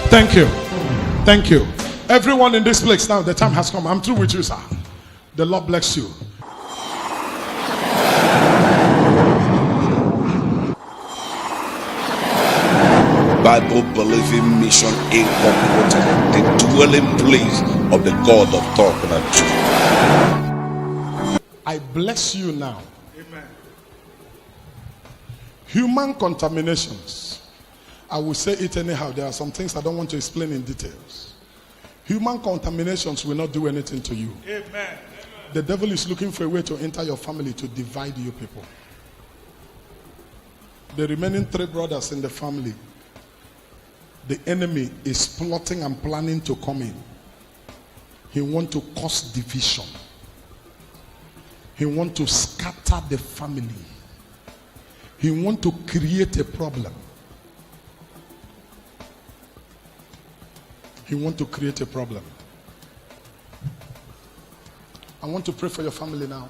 Thank you. Thank you. Everyone in this place now, the time has come. I'm through with you, sir. The Lord bless you. Bible believing mission incorporated, the dwelling place of the God of Talknado. I bless you now. Amen. Human contaminations. I will say it anyhow. There are some things I don't want to explain in details. Human contaminations will not do anything to you. Amen. The devil is looking for a way to enter your family to divide you people. The remaining 3 brothers in the family, the enemy is plotting and planning to come in. He wants to cause division. He wants to scatter the family. He wants to create a problem. He wants to create a problem. I want to pray for your family now.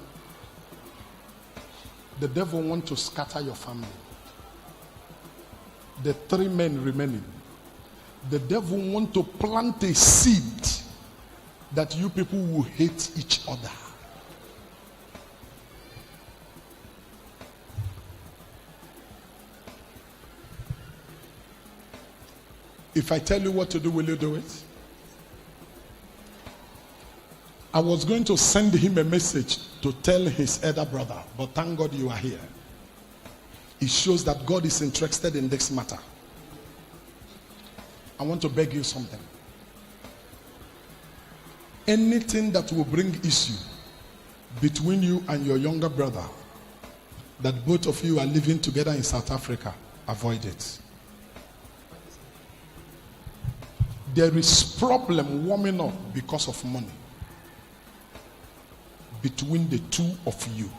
The devil wants to scatter your family. The 3 men remaining. The devil wants to plant a seed that you people will hate each other. If I tell you what to do, will you do it? I was going to send him a message to tell his elder brother, but thank God you are here. It shows that God is interested in this matter. I want to beg you something. Anything that will bring issue between you and your younger brother, that both of you are living together in South Africa, avoid it. There is problem warming up because of money between the two of you.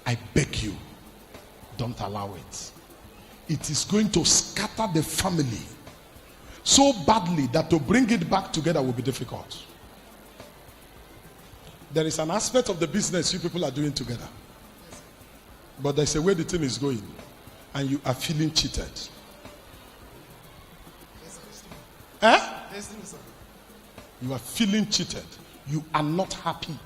I beg you, don't allow it. It is going to scatter the family so badly that to bring it back together will be difficult. There is an aspect of the business you people are doing together, but there's a way the thing is going, and you are feeling cheated. You are feeling cheated. You are not happy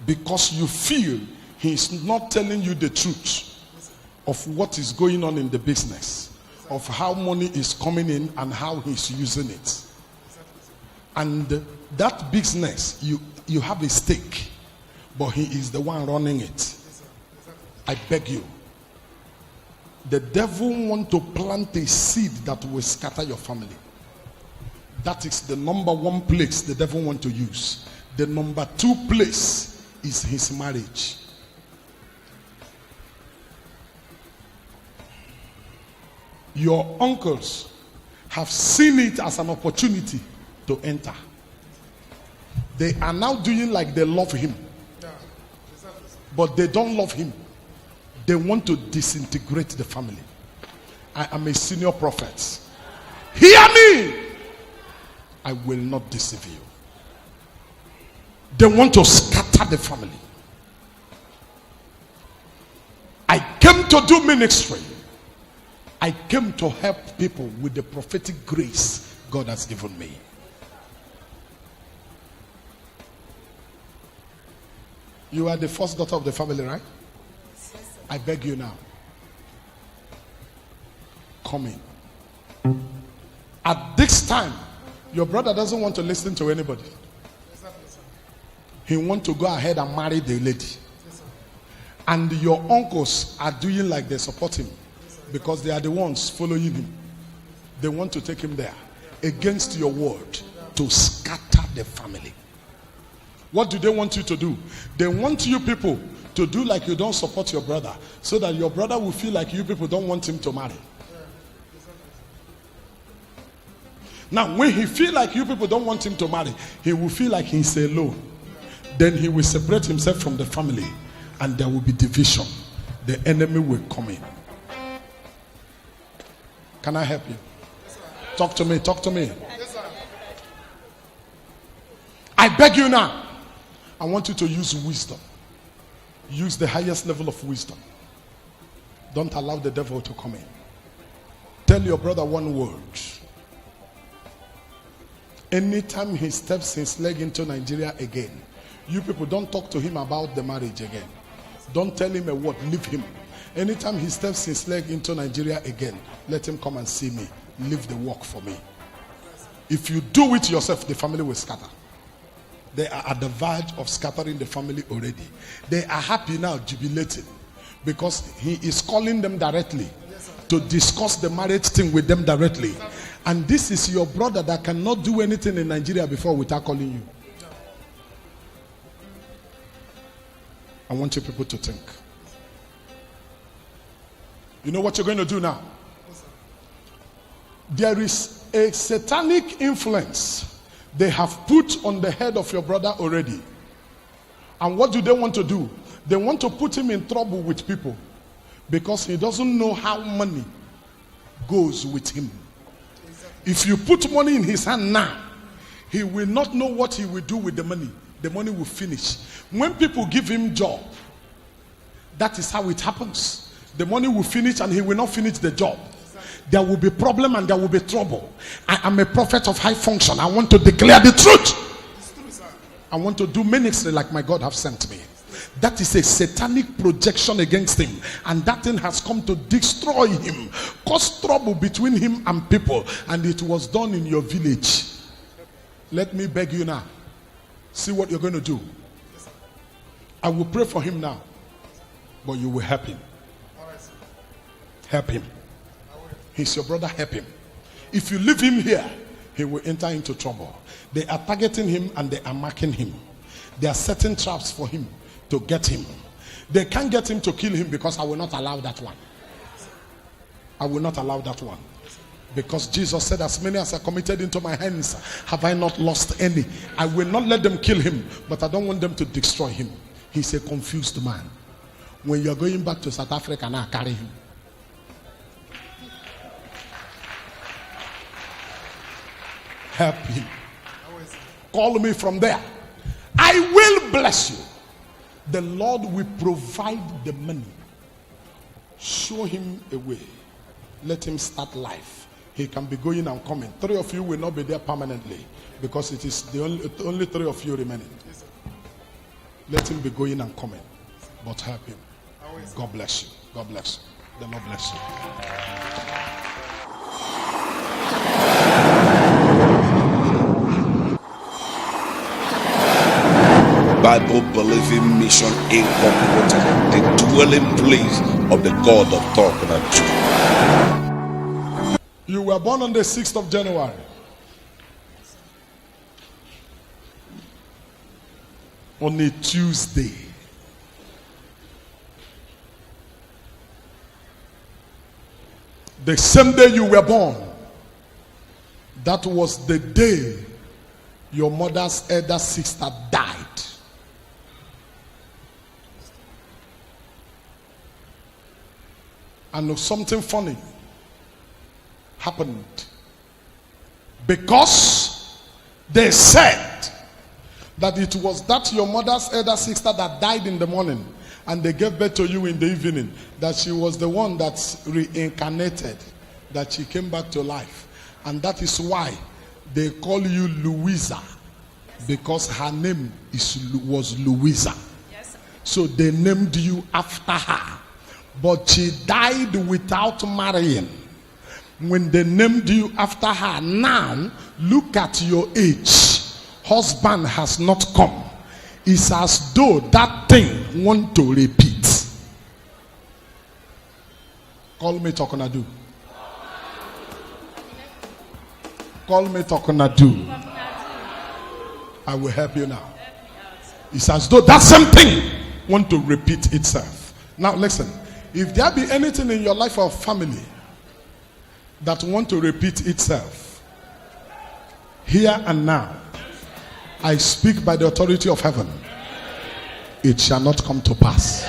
because you feel he is not telling you the truth of what is going on in the business, of how money is coming in and how he's using it. And that business, you have a stake, but he is the one running it. I beg you. The devil wants to plant a seed that will scatter your family. That is the number one place the devil wants to use. The number two place is his marriage. Your uncles have seen it as an opportunity to enter. They are now doing like they love him, but they don't love him. They want to disintegrate the family. I am a senior prophet. Hear me. I will not deceive you. They want to scatter the family. I came to do ministry. I came to help people with the prophetic grace God has given me. You are the first daughter of the family, right? I beg you now. Come in. At this time, your brother doesn't want to listen to anybody. He wants to go ahead and marry the lady. And your uncles are doing like they support him because they are the ones following him. They want to take him there against your word to scatter the family. What do they want you to do? They want you people to do like you don't support your brother, so that your brother will feel like you people don't want him to marry. Now, when he feel like you people don't want him to marry, he will feel like he's alone. Then he will separate himself from the family, and there will be division. The enemy will come in. Can I help you? Talk to me. Talk to me. I beg you now. I want you to use wisdom. Use the highest level of wisdom. Don't allow the devil to come in. Tell your brother one word. Anytime he steps his leg into Nigeria again, you people don't talk to him about the marriage again. Don't tell him a word. Leave him. Anytime he steps his leg into Nigeria again, let him come and see me. Leave the work for me. If you do it yourself, the family will scatter. They are at the verge of scattering the family already. They are happy now, jubilating, because he is calling them directly to discuss the marriage thing with them directly. And this is your brother that cannot do anything in Nigeria before without calling you. I want you people to think. You know what you're going to do now? There is a satanic influence they have put on the head of your brother already. And what do they want to do? They want to put him in trouble with people because he doesn't know how money goes with him. If you put money in his hand now, he will not know what he will do with the money. The money will finish. When people give him job, that is how it happens. The money will finish and he will not finish the job. There will be problem and there will be trouble. I am a prophet of high function. I want to declare the truth. I want to do ministry like my God have sent me. That is a satanic projection against him, and that thing has come to destroy him, cause trouble between him and people, and it was done in your village. Let me beg you now. See what you're going to do. I will pray for him now, but you will help him. Help him. He's your brother. Help him. If you leave him here, he will enter into trouble. They are targeting him and they are marking him. They are setting traps for him to get him. They can't get him to kill him because I will not allow that one. I will not allow that one. Because Jesus said, as many as are committed into my hands, have I not lost any. I will not let them kill him, but I don't want them to destroy him. He's a confused man. When you're going back to South Africa now, carry him. Help him. Call me from there. I will bless you. The Lord will provide the money. Show him a way. Let him start life. He can be going and coming. 3 of you will not be there permanently because it is the only 3 of you remaining. Let him be going and coming. But help him. God bless you. God bless you. The Lord bless you. Bible believing mission incorporated, the dwelling place of the God of Talknado. You were born on the 6th of January. On a Tuesday. The same day you were born, that was the day your mother's elder sister died. And something funny happened. Because they said that it was that your mother's elder sister that died in the morning and they gave birth to you in the evening, that she was the one that reincarnated, that she came back to life. And that is why they call you Louisa, because her name was Louisa. Yes, so they named you after her. But she died without marrying. When they named you after her, now look at your age. Husband has not come. It's as though that thing want to repeat. Call me Talknado. Call me Talknado. I will help you now. It's as though that same thing want to repeat itself. Now listen, if there be anything in your life or family that want to repeat itself, here and now, I speak by the authority of heaven, it shall not come to pass.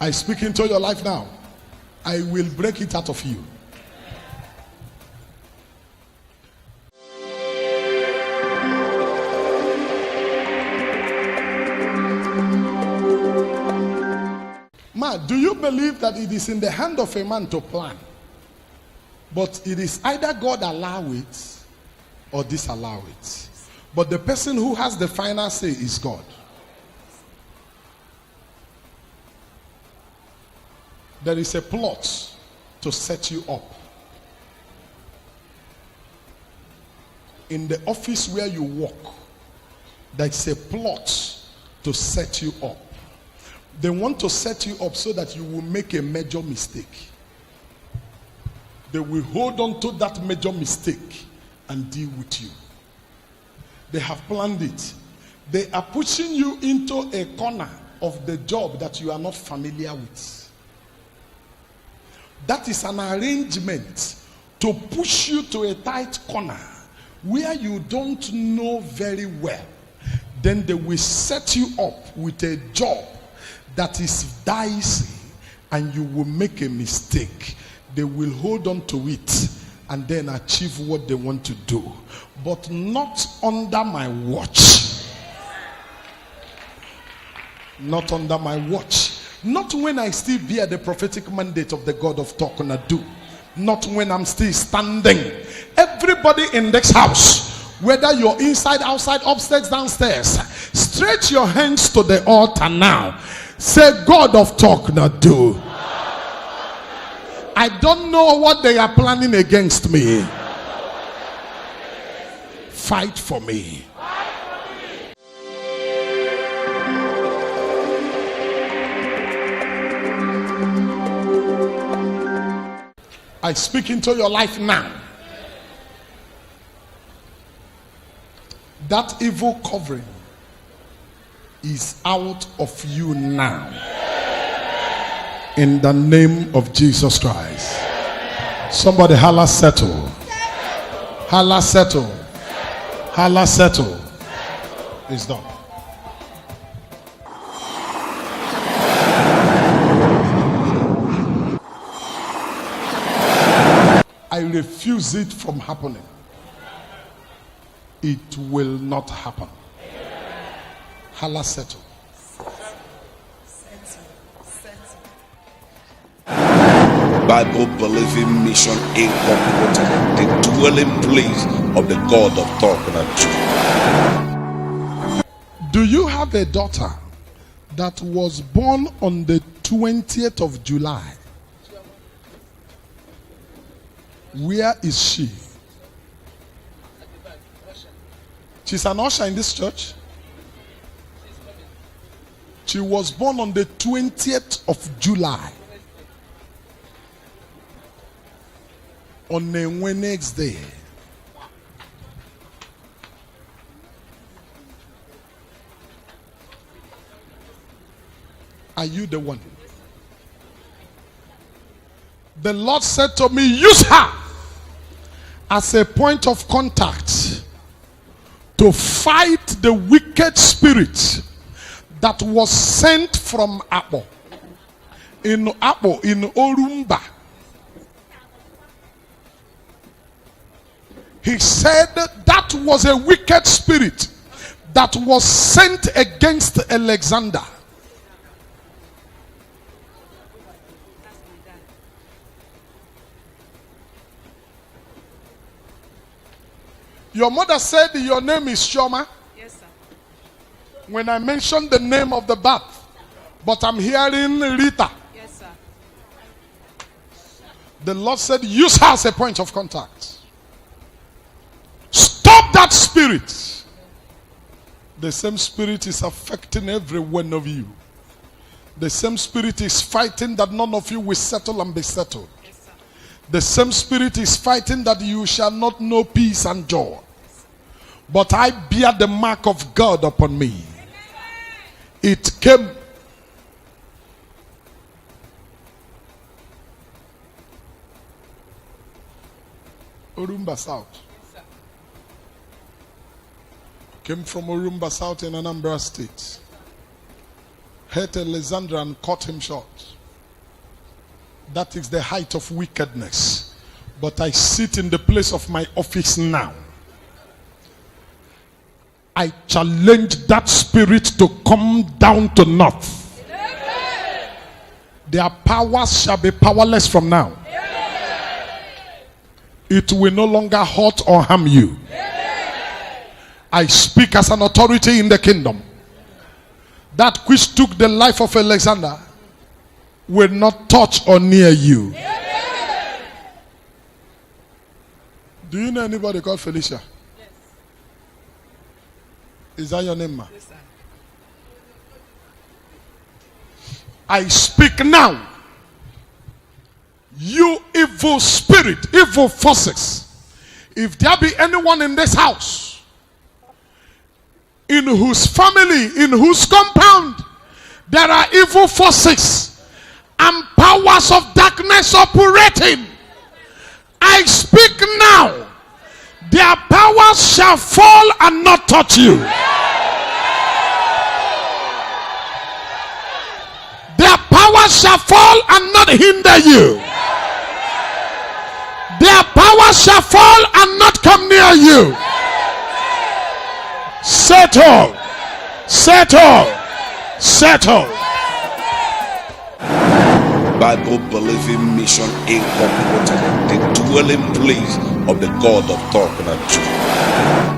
I speak into your life now. I will break it out of you. Ma, do you believe that it is in the hand of a man to plan? But it is either God allow it or disallow it. But the person who has the final say is God. There is a plot to set you up. In the office where you work, there is a plot to set you up. They want to set you up so that you will make a major mistake. They will hold on to that major mistake and deal with you. They have planned it. They are pushing you into a corner of the job that you are not familiar with. That is an arrangement to push you to a tight corner where you don't know very well. Then they will set you up with a job that is dicey and you will make a mistake. They will hold on to it and then achieve what they want to do, but not under my watch. Not under my watch. Not when I still bear the prophetic mandate of the God of Talknado. Not when I'm still standing. Everybody in this house, whether you're inside, outside, upstairs, downstairs, stretch your hands to the altar now. Say, God of Talknado, I don't know what they are planning against me. Fight for me. I speak into your life now. That evil covering is out of you now. In the name of Jesus Christ. Somebody holla settle. Holla settle. Holla settle. It's done. I refuse it from happening. It will not happen. Holla settle. Bible believing mission incorporated, the dwelling place of the God of Talknado. Do you have a daughter that was born on the 20th of July? Where is she? She's an usher in this church. She was born on the 20th of July. On a Wednesday. Are you the one? The Lord said to me, use her as a point of contact to fight the wicked spirit that was sent from Abo in Orumba. He said that was a wicked spirit that was sent against Alexander. Your mother said your name is Shoma. Yes, sir. When I mentioned the name of the bath, but I'm hearing Rita. Yes, sir. The Lord said, use her as a point of contact. Stop that spirit. The same spirit is affecting every one of you. The same spirit is fighting that none of you will settle and be settled. Yes, sir. The same spirit is fighting that you shall not know peace and joy. But I bear the mark of God upon me. It came. Orumba South. Came from Orumba South in Anambra State. Hurt Alexander and cut him short. That is the height of wickedness. But I sit in the place of my office now. I challenge that spirit to come down to naught. Their powers shall be powerless from now. It will no longer hurt or harm you. I speak as an authority in the kingdom. That which took the life of Alexander will not touch or near you. Do you know anybody called Felicia? Yes. Is that your name, ma? Yes, sir. I speak now. You evil spirit, evil forces. If there be anyone in this house, in whose family, in whose compound, there are evil forces and powers of darkness operating, I speak now. Their powers shall fall and not touch you. Their powers shall fall and not hinder you. Their powers shall fall and not come near you. Settle. Settle. Settle. Bible believing mission incorporated, the dwelling place of the God of Talknado.